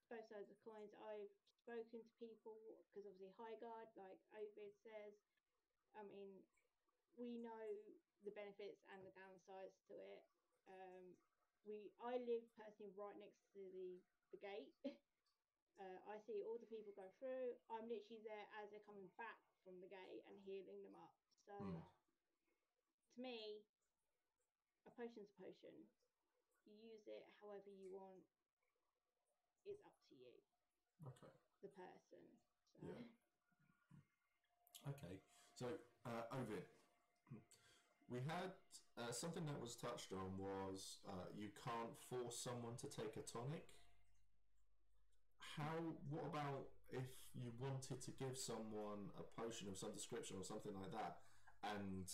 both sides of the coins. I've spoken to people because obviously High Guard, like Ovid says, I mean, we know the benefits and the downsides to it. I live personally right next to the gate. I see all the people go through. I'm literally there as they're coming back from the gate and healing them up. So to me, a potion's a potion. You use it however you want. It's up to you. Okay. The person. So. Yeah. Okay. So, Ovid, we had something that was touched on was you can't force someone to take a tonic. What about if you wanted to give someone a potion of some description or something like that, and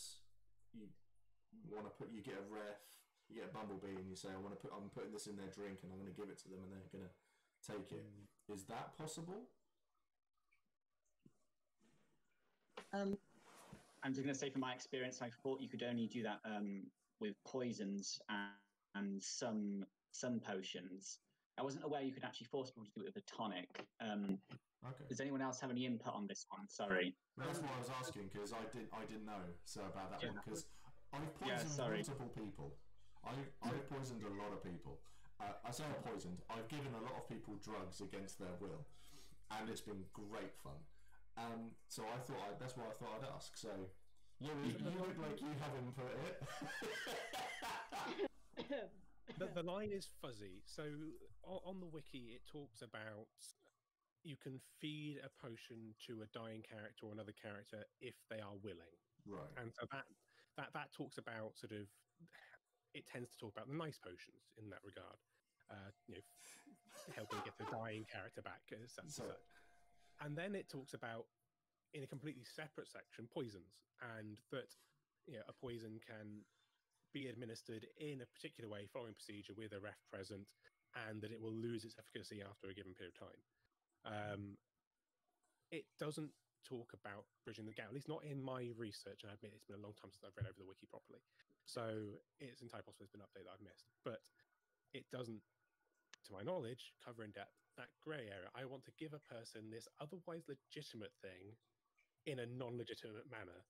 you get a ref, you get a bumblebee, and you say, I'm putting this in their drink, and I'm going to give it to them, and they're going to take it. Is that possible? I'm just going to say from my experience, I thought you could only do that with poisons and some potions. I wasn't aware you could actually force people to do it with a tonic. Okay. Does anyone else have any input on this one? Sorry. Well, that's what I was asking, because I didn't know about that one, because I've poisoned multiple people. I've poisoned a lot of people. I say I've poisoned. I've given a lot of people drugs against their will, and it's been great fun. So I thought that's why I thought I'd ask. So you look like you have input it. The line is fuzzy. So on the wiki, it talks about you can feed a potion to a dying character or another character if they are willing. Right. And so that talks about sort of, it tends to talk about the nice potions in that regard. helping get the dying character back, such and So- such. And then it talks about, in a completely separate section, poisons, and that a poison can be administered in a particular way following procedure with a ref present, and that it will lose its efficacy after a given period of time. It doesn't talk about bridging the gap, at least not in my research, and I admit it's been a long time since I've read over the wiki properly, so it's entirely possible there's been an update that I've missed, but it doesn't, to my knowledge, cover in depth that grey area. I want to give a person this otherwise legitimate thing in a non-legitimate manner.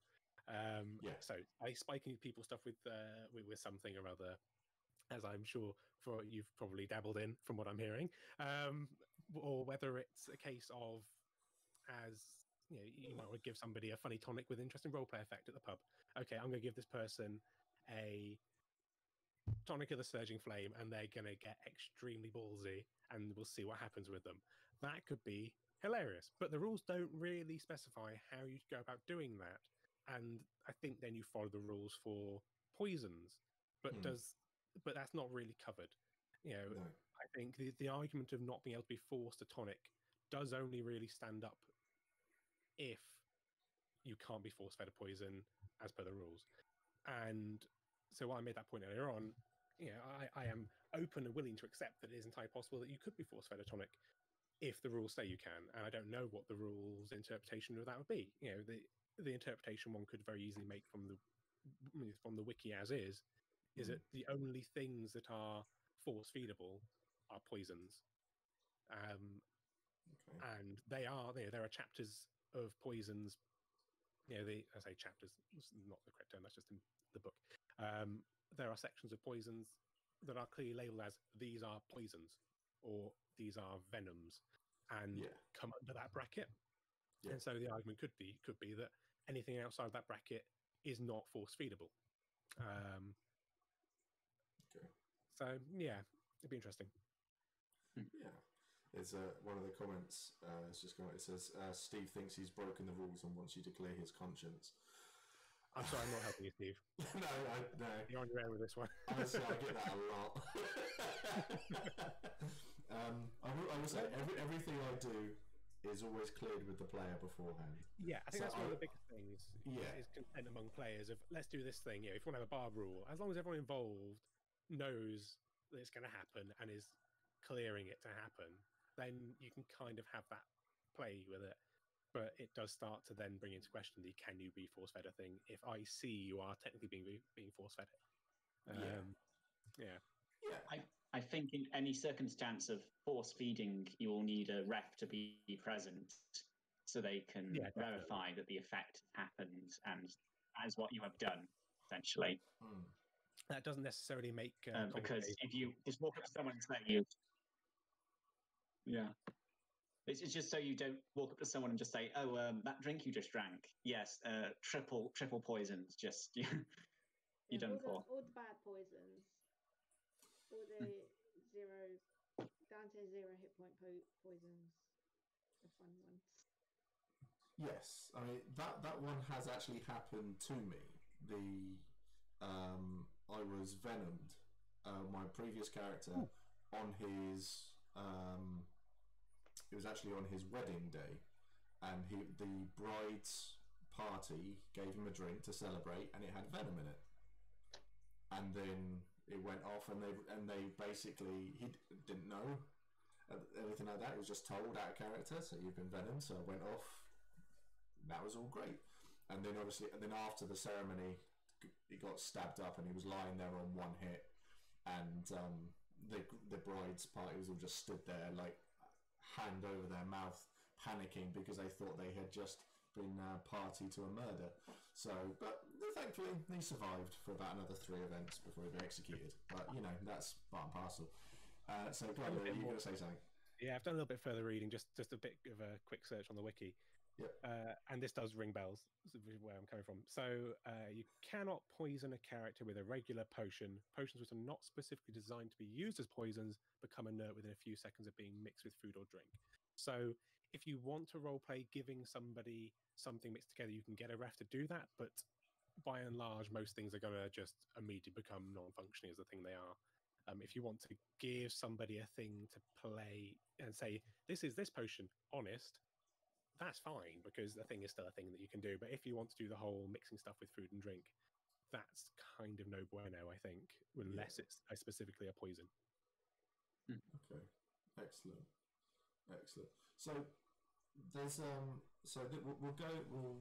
So I spiking people stuff with something or other, as I'm sure you've probably dabbled in from what I'm hearing, or whether it's a case of, as you might want to give somebody a funny tonic with interesting roleplay effect at the pub. Okay, I'm going to give this person a tonic of the surging flame, and they're going to get extremely ballsy, and we'll see what happens with them. That could be hilarious, but the rules don't really specify how you go about doing that. And I think then you follow the rules for poisons, but that's not really covered. No. I think the argument of not being able to be forced a tonic does only really stand up if you can't be force fed a poison as per the rules. And so I made that point earlier on. I am open and willing to accept that it is entirely possible that you could be force fed a tonic if the rules say you can. And I don't know what the rules interpretation of that would be. The interpretation one could very easily make from the wiki as is that the only things that are force feedable are poisons. And there are chapters of poisons. I say chapters, it's not the correct term, that's just in the book. There are sections of poisons that are clearly labeled as these are poisons or these are venoms, and come under that bracket. And so the argument could be that anything outside of that bracket is not force feedable. So yeah, it'd be interesting. Yeah. There's one of the comments. It's just it says Steve thinks he's broken the rules and wants you to clear his conscience. I'm sorry, I'm not helping you, Steve. No. You're on your own with this one. Honestly, I get that a lot. I will say everything I do is always cleared with the player beforehand. Yeah, I think that's one of the biggest things. Is consent among players of let's do this thing. If you want to have a bar rule, as long as everyone involved knows that it's going to happen and is clearing it to happen, then you can kind of have that play with it. But it does start to then bring into question the can you be force fed a thing if I see you are technically being force fed it. I think in any circumstance of force feeding, you will need a ref to be present so they can verify that the effect happened and as what you have done, essentially. That doesn't necessarily make because if you just walk up to someone and say it's just so you don't walk up to someone and just say, "Oh, that drink you just drank, yes, triple poisons." Just you're done for. All the bad poisons, all the zeros, down to 0 hit point poisons, the fun ones. Yes, I mean that one has actually happened to me. I was venomed. My previous character on his it was actually on his wedding day, and the bride's party gave him a drink to celebrate, and it had venom in it. And then it went off, and they basically he didn't know anything like that. It was just told out of character, so you've been venomed. So I went off. That was all great. And then after the ceremony, he got stabbed up, and he was lying there on one hit, and the bride's party was all just stood there like hand over their mouth, panicking because they thought they had just been party to a murder. So, but thankfully he survived for about another 3 events before he was executed. But that's part and parcel. So, go on, Louis, you were going to say something? Yeah, I've done a little bit further reading, just a bit of a quick search on the wiki. Yep. And this does ring bells, where I'm coming from. So you cannot poison a character with a regular potion. Potions which are not specifically designed to be used as poisons become inert within a few seconds of being mixed with food or drink. So if you want to roleplay giving somebody something mixed together, you can get a ref to do that. But by and large, most things are going to just immediately become non-functioning as the thing they are. If you want to give somebody a thing to play and say, this is this potion, honest, that's fine, because the thing is still a thing that you can do. But if you want to do the whole mixing stuff with food and drink, that's kind of no bueno, I think, unless it's specifically a poison. Okay, excellent. So there's we'll go. Oh,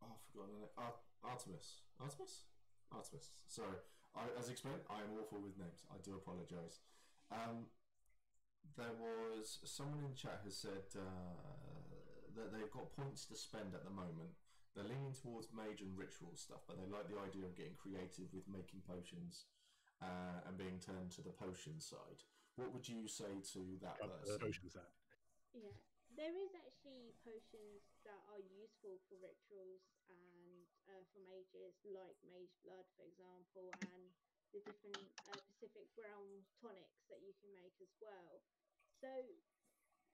I've forgotten it. Artemis. Sorry, as explained, I am awful with names. I do apologise. There was someone in the chat has said that they've got points to spend at the moment. They're leaning towards mage and ritual stuff, but they like the idea of getting creative with making potions and being turned to the potion side. What would you say to that person? The potion side. Yeah, there is actually potions that are useful for rituals and for mages, like mage blood, for example, and the different Pacific realm tonics that you can make as well. So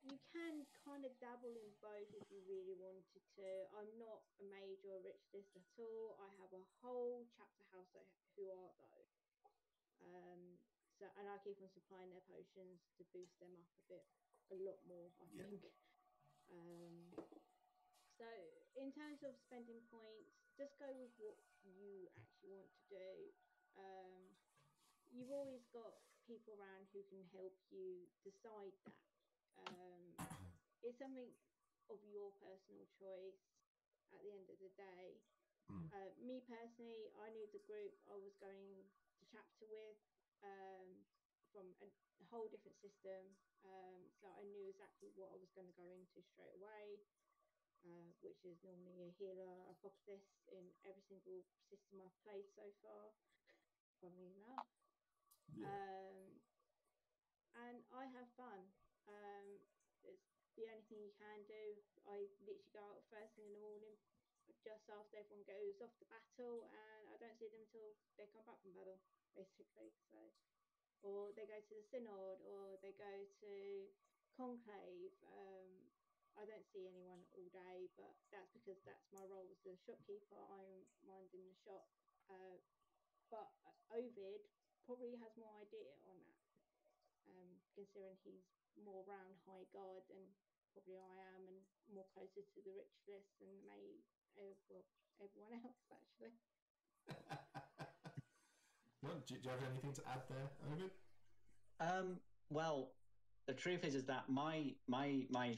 you can kind of dabble in both if you really wanted to. I'm not a mage or a ritualist at all. I have a whole chapter house who are though. So, and I keep on supplying their potions to boost them up a lot more, I think. So in terms of spending points, just go with what you actually want to do. You've always got people around who can help you decide that. It's something of your personal choice at the end of the day. Me personally, I knew the group I was going to chapter with from a whole different system, so I knew exactly what I was going to go into straight away, which is normally a healer, apothecary in every single system I've played so far, funnily enough. And I have fun. It's the only thing you can do. I literally go out first thing in the morning, just after everyone goes off to battle, and I don't see them until they come back from battle, basically. So, or they go to the synod, or they go to conclave. I don't see anyone all day, but that's because that's my role as the shopkeeper. I'm minding the shop. But Ovid probably has more idea on that, considering he's more around High Guard than probably I am, and more closer to the ritualists and everyone else, actually. Do you have anything to add there, Ovid? Well, the truth is that my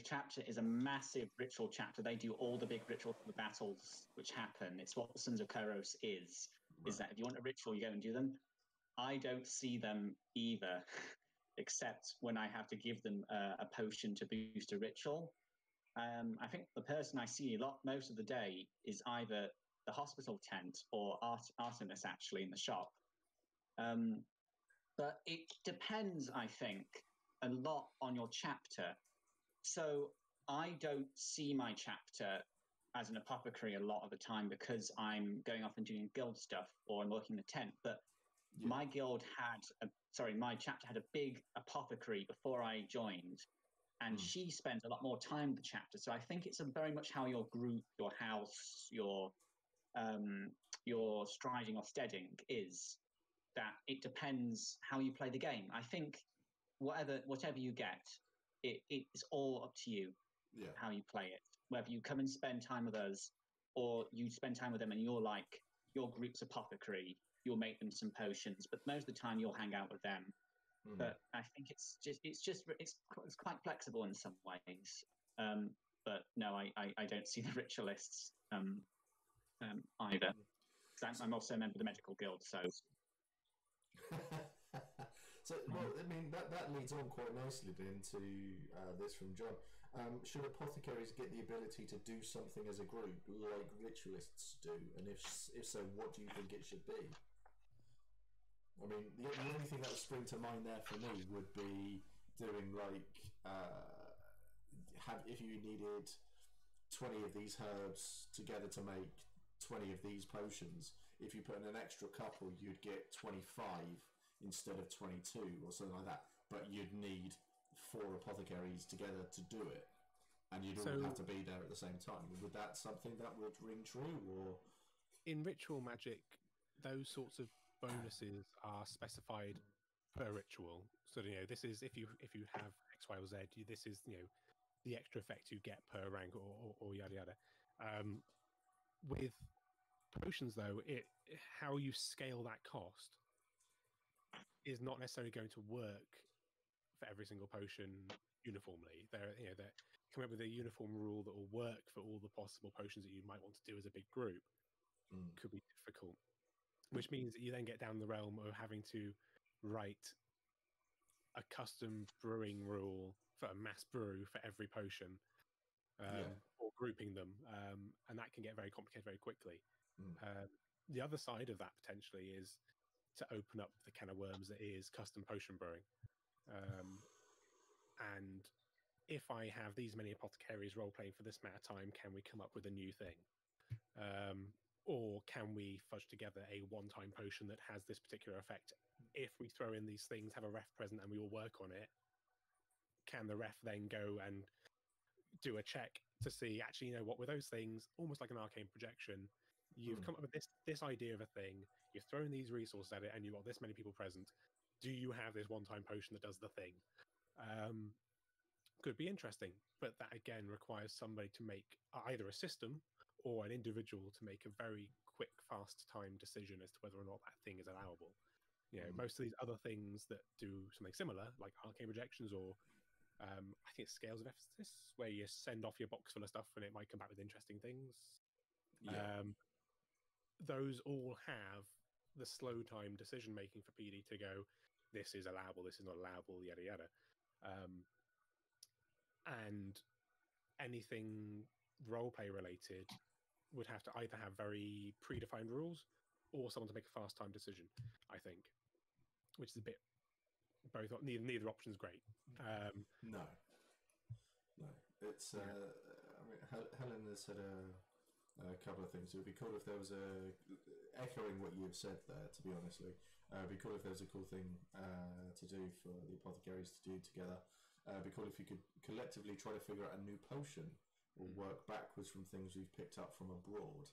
chapter is a massive ritual chapter. They do all the big rituals for the battles which happen. It's what the Sons of Kairos is. Right. Is that if you want a ritual, you go and do them. I don't see them either, except when I have to give them a potion to boost a ritual. I think the person I see most of the day is either the hospital tent or Artemis, actually, in the shop. But it depends, I think, a lot on your chapter. So I don't see my chapter as an apothecary a lot of the time because I'm going off and doing guild stuff or I'm working the tent. But my guild my chapter had a big apothecary before I joined, and she spends a lot more time with the chapter. So I think it's very much how your group, your house, your striding or steading is. That it depends how you play the game. I think whatever you get, it's all up to you how you play it. Whether you come and spend time with us or you spend time with them and you're like your group's apothecary, you'll make them some potions, but most of the time you'll hang out with them. But I think it's quite flexible in some ways. But no, I don't see the ritualists either. I'm also a member of the medical guild, so. So, well, I mean, that leads on quite nicely into this from John. Should apothecaries get the ability to do something as a group like ritualists do? And if so, what do you think it should be? I mean, the only thing that would spring to mind there for me would be doing like, if you needed 20 of these herbs together to make 20 of these potions, if you put in an extra couple, you'd get 25 instead of 22 or something like that. But you'd need 4 apothecaries together to do it, and you'd all have to be there at the same time. Would that something that would ring true? Or in ritual magic, those sorts of bonuses are specified per ritual. So this is if you have X, Y, or Z, this is the extra effect you get per rank or yada yada. With potions, though, how you scale that cost is not necessarily going to work for every single potion uniformly. They're coming up with a uniform rule that will work for all the possible potions that you might want to do as a big group. Could be difficult, which means that you then get down the realm of having to write a custom brewing rule for a mass brew for every potion, or grouping them, and that can get very complicated very quickly. The other side of that potentially is to open up the can of worms that is custom potion brewing. And if I have these many apothecaries role playing for this amount of time, can we come up with a new thing? Or can we fudge together a one-time potion that has this particular effect? If we throw in these things, have a ref present, and we all work on it, can the ref then go and do a check to see, actually, what, with those things, almost like an arcane projection, you've come up with this idea of a thing, you've thrown these resources at it, and you've got this many people present. Do you have this one-time potion that does the thing? Could be interesting, but that again requires somebody to make either a system or an individual to make a very quick, fast time decision as to whether or not that thing is allowable. Most of these other things that do something similar, like arcane projections, or I think it's Scales of Ephesus, where you send off your box full of stuff and it might come back with interesting things. Those all have the slow time decision making for PD to go, this is allowable, this is not allowable, yada yada. And anything roleplay related would have to either have very predefined rules or someone to make a fast time decision, I think, which is a bit both. Neither option's great. No, it's. I mean, Helen has said a couple of things. It would be cool if there was echoing what you've said there. To be honest, it'd be cool if there was a cool thing to do for the apothecaries to do together. It'd be cool if you could collectively try to figure out a new potion or work backwards from things we've picked up from abroad.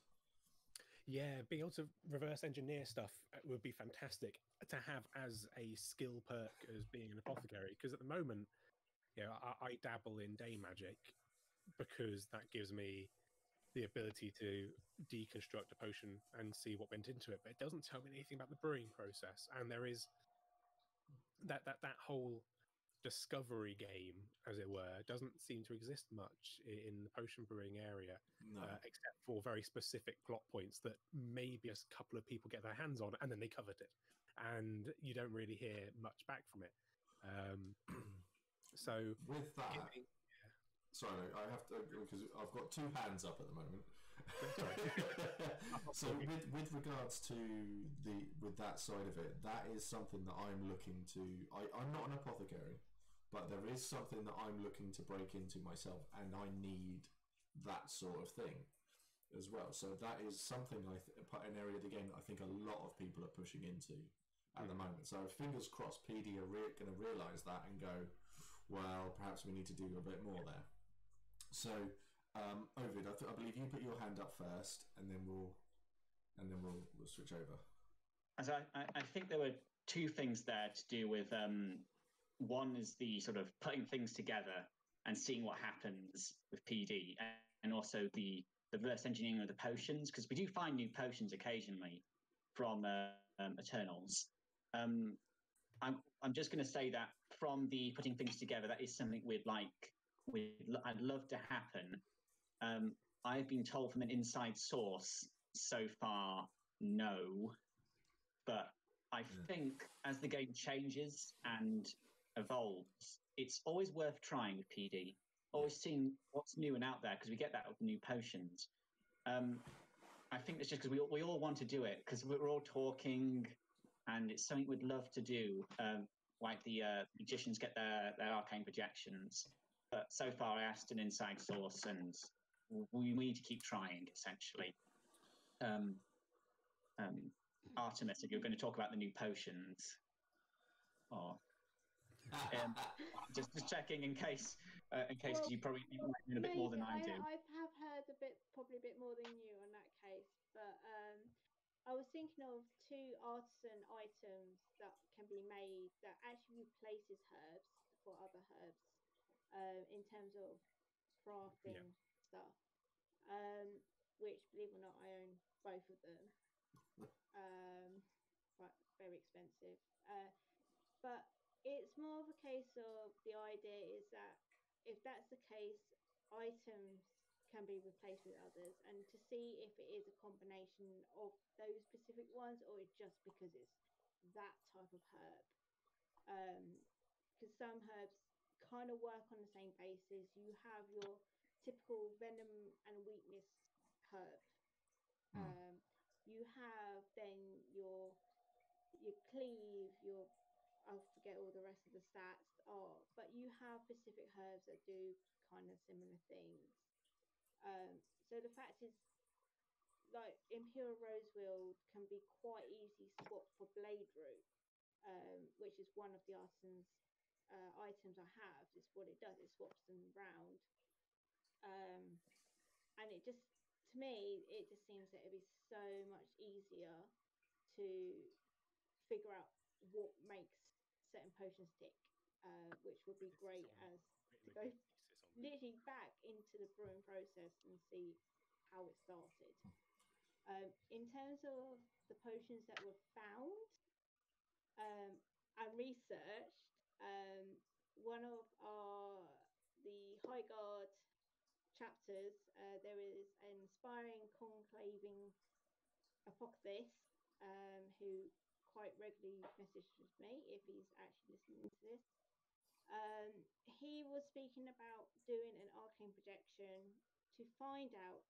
Yeah, being able to reverse engineer stuff would be fantastic to have as a skill perk as being an apothecary. Because at the moment, I dabble in day magic because that gives me the ability to deconstruct a potion and see what went into it. But it doesn't tell me anything about the brewing process. And there is that whole discovery game, as it were, doesn't seem to exist much in the potion brewing area, except for very specific plot points that maybe a couple of people get their hands on and then they covered it, and you don't really hear much back from it. So with that, sorry, I have to, because I've got two hands up at the moment. So with regards to with that side of it, that is something that I'm looking to. I'm not an apothecary, but there is something that I'm looking to break into myself, and I need that sort of thing as well. So that is something an area of the game that I think a lot of people are pushing into at the moment. So fingers crossed, PD are going to realise that and go, well, perhaps we need to do a bit more there. So, Ovid, I believe you put your hand up first, and then we'll switch over. As I think there were two things there to do with. One is the sort of putting things together and seeing what happens with PD, and also the reverse engineering of the potions, because we do find new potions occasionally from Eternals. I'm just going to say that from the putting things together, that is something I'd love to happen. I've been told from an inside source so far, no, but I think as the game changes and evolves, it's always worth trying with PD. Always seeing what's new and out there, because we get that with new potions. I think it's just because we all want to do it, because we're all talking, and it's something we'd love to do. Like the magicians get their arcane projections. But so far, I asked an inside source, and we need to keep trying, essentially. Artemis, if you're going to talk about the new potions, or just checking in case, because you probably might know a bit more than I do. I have heard probably a bit more than you on that case, but I was thinking of two artisan items that can be made that actually replaces herbs for other herbs, in terms of Yeah. crafting stuff. Um, which, believe it or not, I own both of them. But very expensive. But it's more of a case of the idea is that if that's the case, items can be replaced with others, and to see if it is a combination of those specific ones or it just because it's that type of herb. Because some herbs kind of work on the same basis. You have your typical venom and weakness herb. Um, you have then your cleave, your I forget all the rest of the stats are, but you have specific herbs that do kind of similar things. So the fact is, like Imperial Rosewield can be quite easy swap for Blade Root, which is one of the artisan's items I have. Is what it does. It swaps them round, and it just to me it just seems that it'd be so much easier to figure out what makes certain potions tick, which would be great as to go literally back into the brewing process and see how it started. In terms of the potions that were found and researched, one of our the High Guard chapters, there is an inspiring conclaving Apothecary, who quite regularly messages me if he's actually listening to this. He was speaking about doing an arcane projection to find out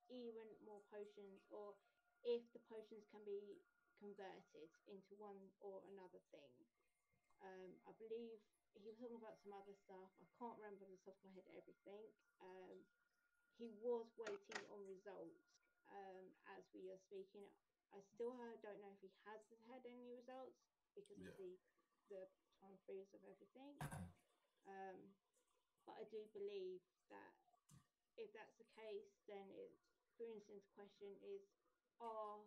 even more potions, or if the potions can be converted into one or another thing. I believe he was talking about some other stuff. I can't remember off the top of my head everything. He was waiting on results as we are speaking. I still don't know if he has had any results because of the time freeze of everything. But I do believe that if that's the case, then for instance, question is, are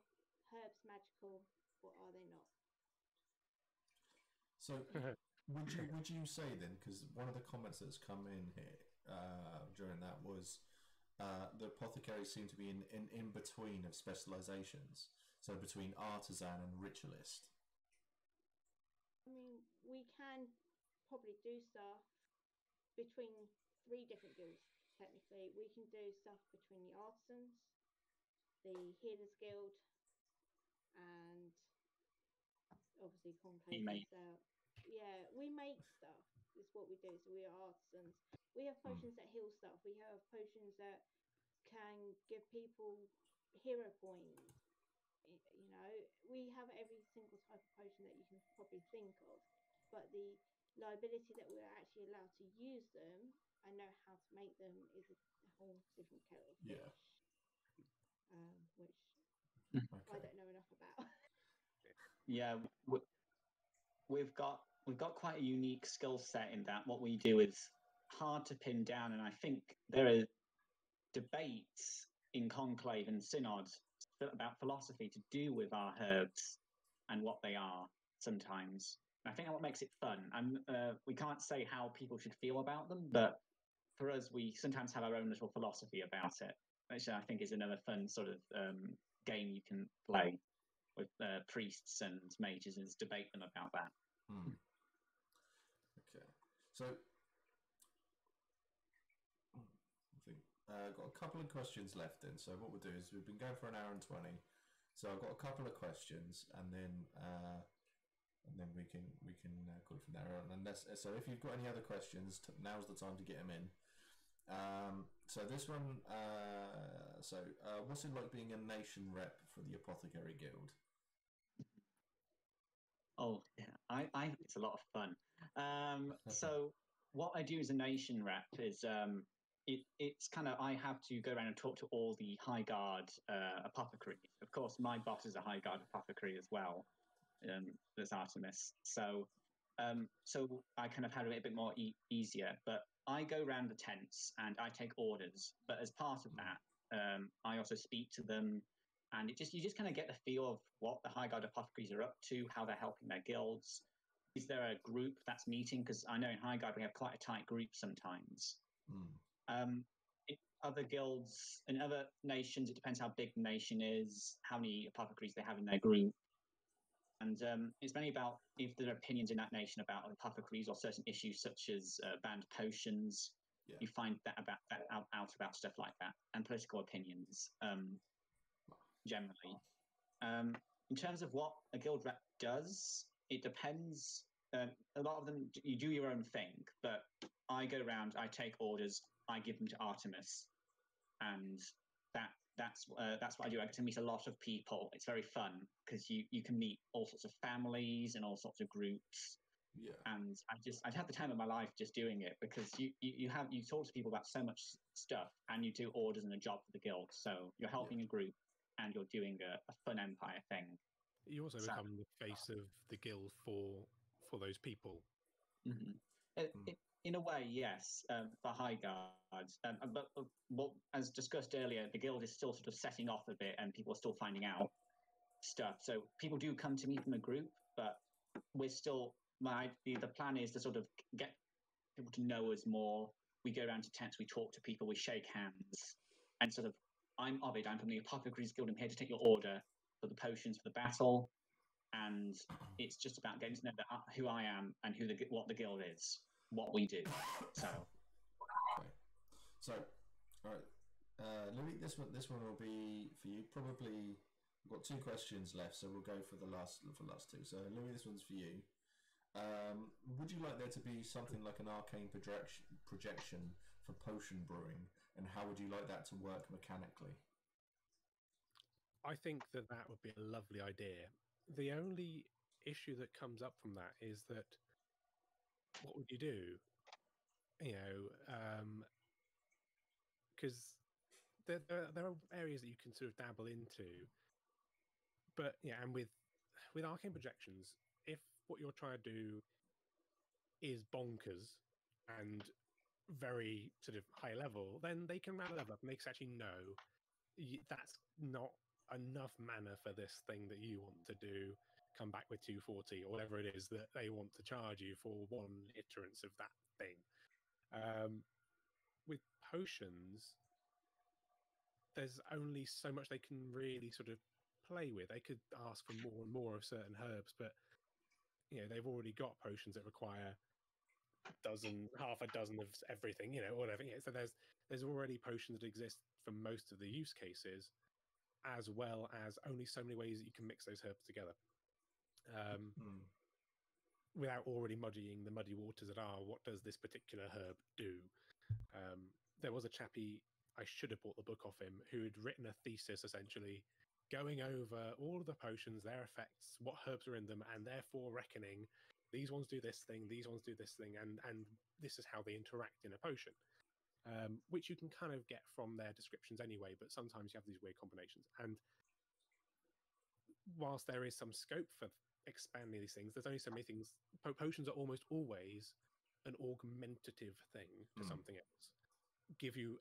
herbs magical or are they not? So, would you say then? Because one of the comments that's come in here during that was the apothecary seemed to be in between of specializations, so between artisan and ritualist. I mean, we can probably do stuff between 3 different guilds. Technically, we can do stuff between the artisans, the healers guild, and obviously conclave itself. Yeah, we make stuff. It's what we do. So we are artisans. We have potions that heal stuff. We have potions that can give people hero points. You know, we have every single type of potion that you can probably think of. But the liability that we're actually allowed to use them and know how to make them is a whole different kettle of fish. Yeah. Which Okay. I don't know enough about. Yeah, we've got quite a unique skill set in that what we do is hard to pin down, and I think there are debates in conclave and synod about philosophy to do with our herbs and what they are sometimes. I think what makes it fun, and we can't say how people should feel about them, but for us, we sometimes have our own little philosophy about it, which I think is another fun sort of game you can play with priests and mages and debate them about that. Okay, so I think got a couple of questions left then. So what we'll do is we've been going for an hour and 20. So I've got a couple of questions, and then we can go from there on. So if you've got any other questions, now's the time to get them in. So this one, what's it like being a nation rep for the Apothecary Guild? Oh, yeah, I think it's a lot of fun. So what I do as a nation rep is it's kind of, I have to go around and talk to all the High Guard apothecaries. Of course, my boss is a High Guard apothecary as well. There's Artemis. So I kind of had it a bit more easier. But I go around the tents and I take orders. But as part of that, I also speak to them. and you just kind of get the feel of what the High Guard apothecaries are up to, how they're helping their guilds. Is there a group that's meeting? Because I know in High Guard we have quite a tight group sometimes. In other guilds, in other nations, it depends how big the nation is, how many apothecaries they have in their group. And it's mainly about if there are opinions in that nation about apothecaries or certain issues such as banned potions. Yeah. You find that out about stuff like that, and political opinions generally. In terms of what a guild rep does, it depends. A lot of them, you do your own thing, but I go around, I take orders, I give them to Artemis, and that's what I do. I get to meet a lot of people. It's very fun because you can meet all sorts of families and all sorts of groups. Yeah. And I've had the time of my life just doing it, because you talk to people about so much stuff, and you do orders and a job for the guild. So you're helping a group and you're doing a fun empire thing. You also become the face of the guild for those people. Mm-hmm. In a way, yes, for High Guards. But as discussed earlier, the guild is still sort of setting off a bit, and people are still finding out stuff. So people do come to me from a group, but we're still. The plan is to sort of get people to know us more. We go around to tents, we talk to people, we shake hands, and sort of. I'm Ovid. I'm from the Apothecaries Guild. I'm here to take your order for the potions for the battle, and it's just about getting to know who I am and what the guild is, what we do. So, okay. So, all right, Louis, this one will be for you. Probably we've got 2 questions left, so we'll go for the last 2. So, Louis, this one's for you. Would you like there to be something like an arcane projection for potion brewing, and how would you like that to work mechanically? I think that would be a lovely idea. The only issue that comes up from that is that what would you do? You know, because there are areas that you can sort of dabble into, but yeah, and with arcane projections, if what you're trying to do is bonkers and very sort of high level, then they can level up and they can actually know that's not enough mana for this thing that you want to do. Come back with 240 or whatever it is that they want to charge you for one iterance of that thing. With potions, there's only so much they can really sort of play with. They could ask for more and more of certain herbs, but you know, they've already got potions that require half a dozen of everything, you know, whatever. Yeah, so there's already potions that exist for most of the use cases, as well as only so many ways that you can mix those herbs together. Without already muddying the muddy waters that are, what does this particular herb do? There was a chappie, I should have bought the book off him, who had written a thesis essentially going over all of the potions, their effects, what herbs are in them, and therefore reckoning these ones do this thing, these ones do this thing, and this is how they interact in a potion. Which you can kind of get from their descriptions anyway, but sometimes you have these weird combinations. And whilst there is some scope for expanding these things, there's only so many things. Potions are almost always an augmentative thing to something else. Give you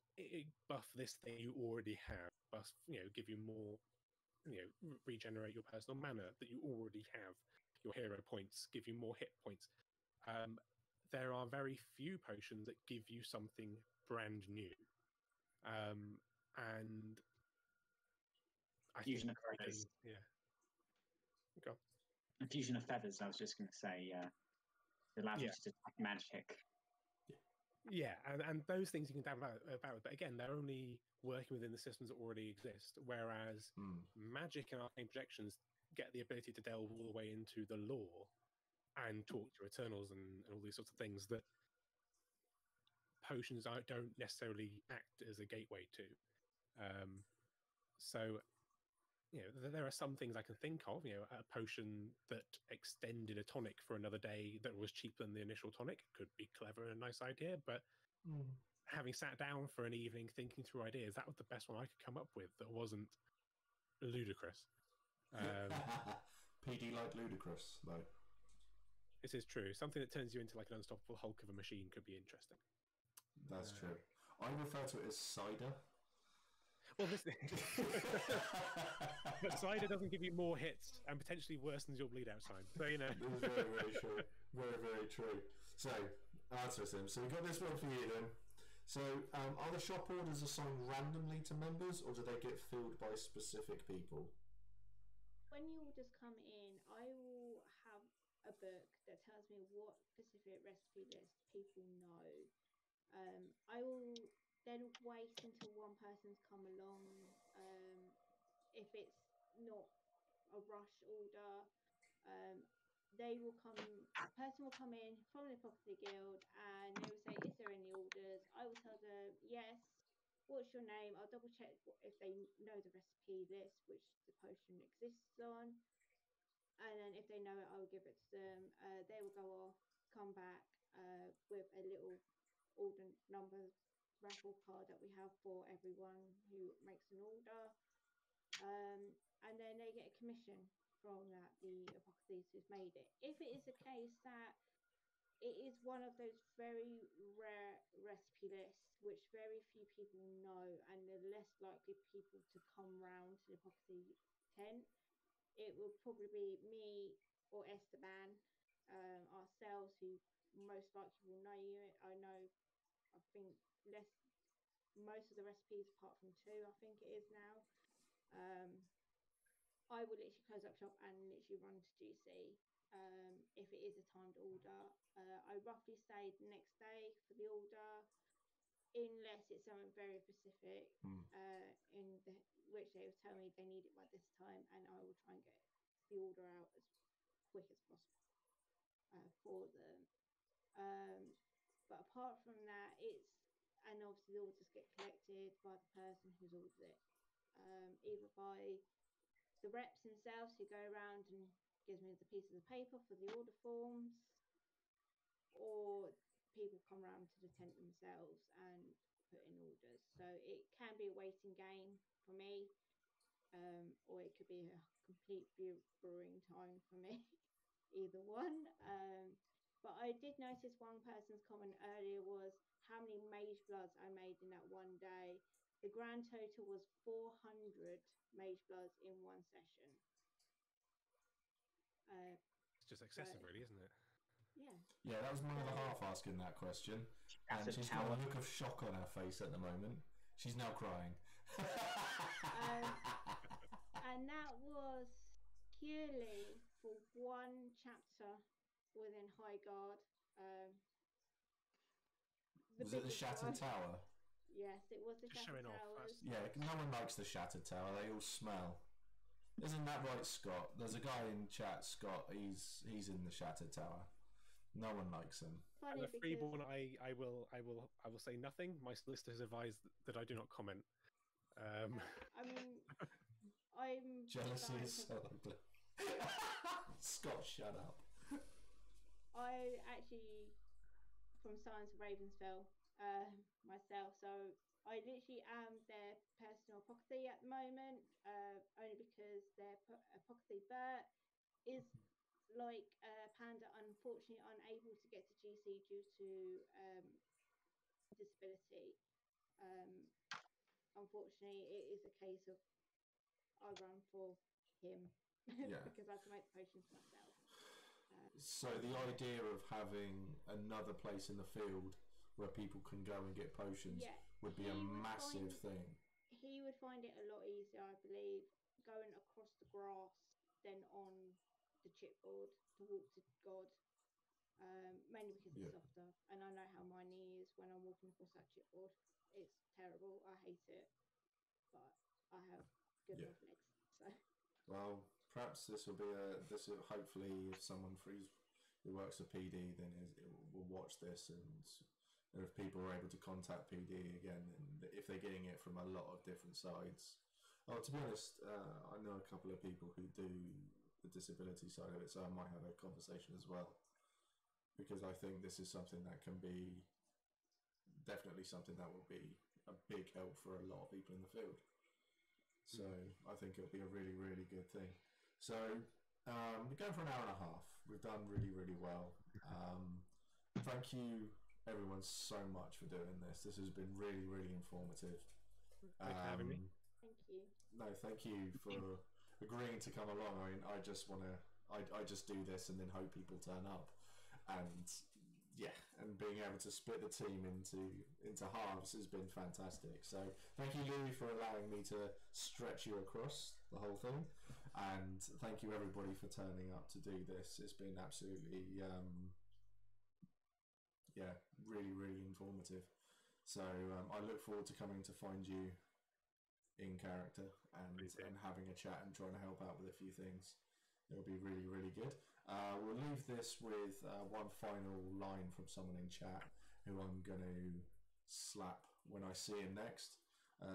buff this thing you already have, buff, you know, give you more, you know, regenerate your personal mana that you already have, your hero points, give you more hit points. There are very few potions that give you something brand new, and I Fusion of feathers. Yeah. Go. Fusion of feathers. I was just going to say, it allows you to detect magic. Yeah, and those things you can dabble about, but again, they're only working within the systems that already exist. Whereas magic and arcane projections get the ability to delve all the way into the lore and talk to Eternals and all these sorts of things that potions don't necessarily act as a gateway to. So, you know, there are some things I can think of. You know, a potion that extended a tonic for another day that was cheaper than the initial tonic could be clever and a nice idea. But having sat down for an evening thinking through ideas, that was the best one I could come up with that wasn't ludicrous. PD like ludicrous, though. This is true. Something that turns you into like an unstoppable Hulk of a machine could be interesting. That's true. I refer to it as cider. Well, this but cider doesn't give you more hits and potentially worsens your bleed out time. So you know. This is very, very true. Very, very true. So, answer us then. So we got this one for you then. So, are the shop orders assigned randomly to members, or do they get filled by specific people? When the orders come in, I will have a book that tells me what specific recipe list people know. I will then wait until one person's come along. If it's not a rush order, they will come. A person will come in from the Apothecary Guild, and they will say, "Is there any orders?" I will tell them, "Yes." What's your name? I'll double check if they know the recipe list, which the potion exists on. And then if they know it, I will give it to them. They will go off, come back with a little order number raffle card that we have for everyone who makes an order. And then they get a commission from that, the apothecary who's made it. If it is a case that it is one of those very rare recipe lists which very few people know, and the less likely people to come round to the apothecary tent, it will probably be me or Esteban ourselves, who most likely will know you. I know, I think most of the recipes apart from 2, I think it is now. I will literally close up shop and literally run to GC if it is a timed order. I roughly say the next day for the order, unless it's something very specific, which they will tell me they need it by this time, and I will try and get the order out as quick as possible for them. But apart from that, and obviously the orders get collected by the person who's ordered it, either by the reps themselves who go around and gives me the pieces of paper for the order forms, or people come around to the tent themselves and put in orders. So it can be a waiting game for me, or it could be a complete brewing time for me. Either one. But I did notice one person's comment earlier was how many mage bloods I made in that one day. The grand total was 400 mage bloods in one session. It's just excessive, really, isn't it? Yeah. Yeah, that was my other half asking that question. And she's got a look of shock on her face at the moment. She's now crying. And that was purely for one chapter within Highguard. Was it the Shattered Tower? Yes, it was the Shattered Towers. Yeah, no one likes the Shattered Tower. They all smell. Isn't that right, Scott? There's a guy in chat, Scott. He's in the Shattered Tower. No one likes him. Funny, as a freeborn, I will say nothing. My solicitor has advised that I do not comment. I mean, I'm jealousy is so ugly. Scott, shut up. I actually from Science of Ravensfell myself, so I literally am their personal apothecary at the moment, only because their apothecary Bert is like Panda, unfortunately unable to get to GC due to disability. Unfortunately, it is a case of I run for him because I have to make the potions myself. So the idea of having another place in the field where people can go and get potions would be a massive thing. He would find it a lot easier, I believe, going across the grass than on the chipboard to walk to God. Mainly because it's softer, and I know how my knee is when I'm walking across that chipboard. It's terrible. I hate it, but I have good enough legs. So. Well, perhaps this will hopefully if someone who works at PD then will watch this, and if people are able to contact PD again, and if they're getting it from a lot of different sides. Oh, to be honest, I know a couple of people who do the disability side of it, so I might have a conversation as well, because I think this is something that can be definitely something that will be a big help for a lot of people in the field. So I think it'll be a really, really good thing. So we're going for an hour and a half. We've done really, really well. Thank you, everyone, so much for doing this. This has been really, really informative. Thanks for having me. no, thank you for agreeing to come along. I mean, I just want to, I just do this and then hope people turn up, and yeah, and being able to split the team into halves has been fantastic. So thank you, Louis, for allowing me to stretch you across the whole thing, and thank you everybody for turning up to do this. It's been absolutely, yeah, really, really informative. So I look forward to coming to find you in character and having a chat and trying to help out with a few things. It'll be really, really good. We'll leave this with one final line from someone in chat who I'm going to slap when I see him next.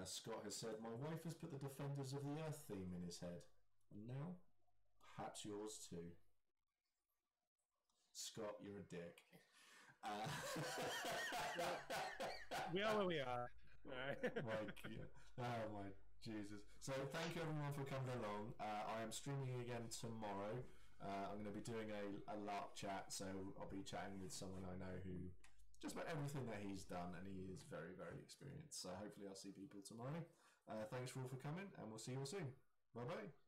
Scott has said, "My wife has put the Defenders of the Earth theme in his head, and now perhaps yours too." Scott, you're a dick. We are where we are. Oh my Jesus. So thank you everyone for coming along. I am streaming again tomorrow. I'm going to be doing a Larp chat, so I'll be chatting with someone I know who just about everything that he's done, and he is very, very experienced. So hopefully I'll see people tomorrow. Thanks for all for coming, and we'll see you all soon. Bye bye.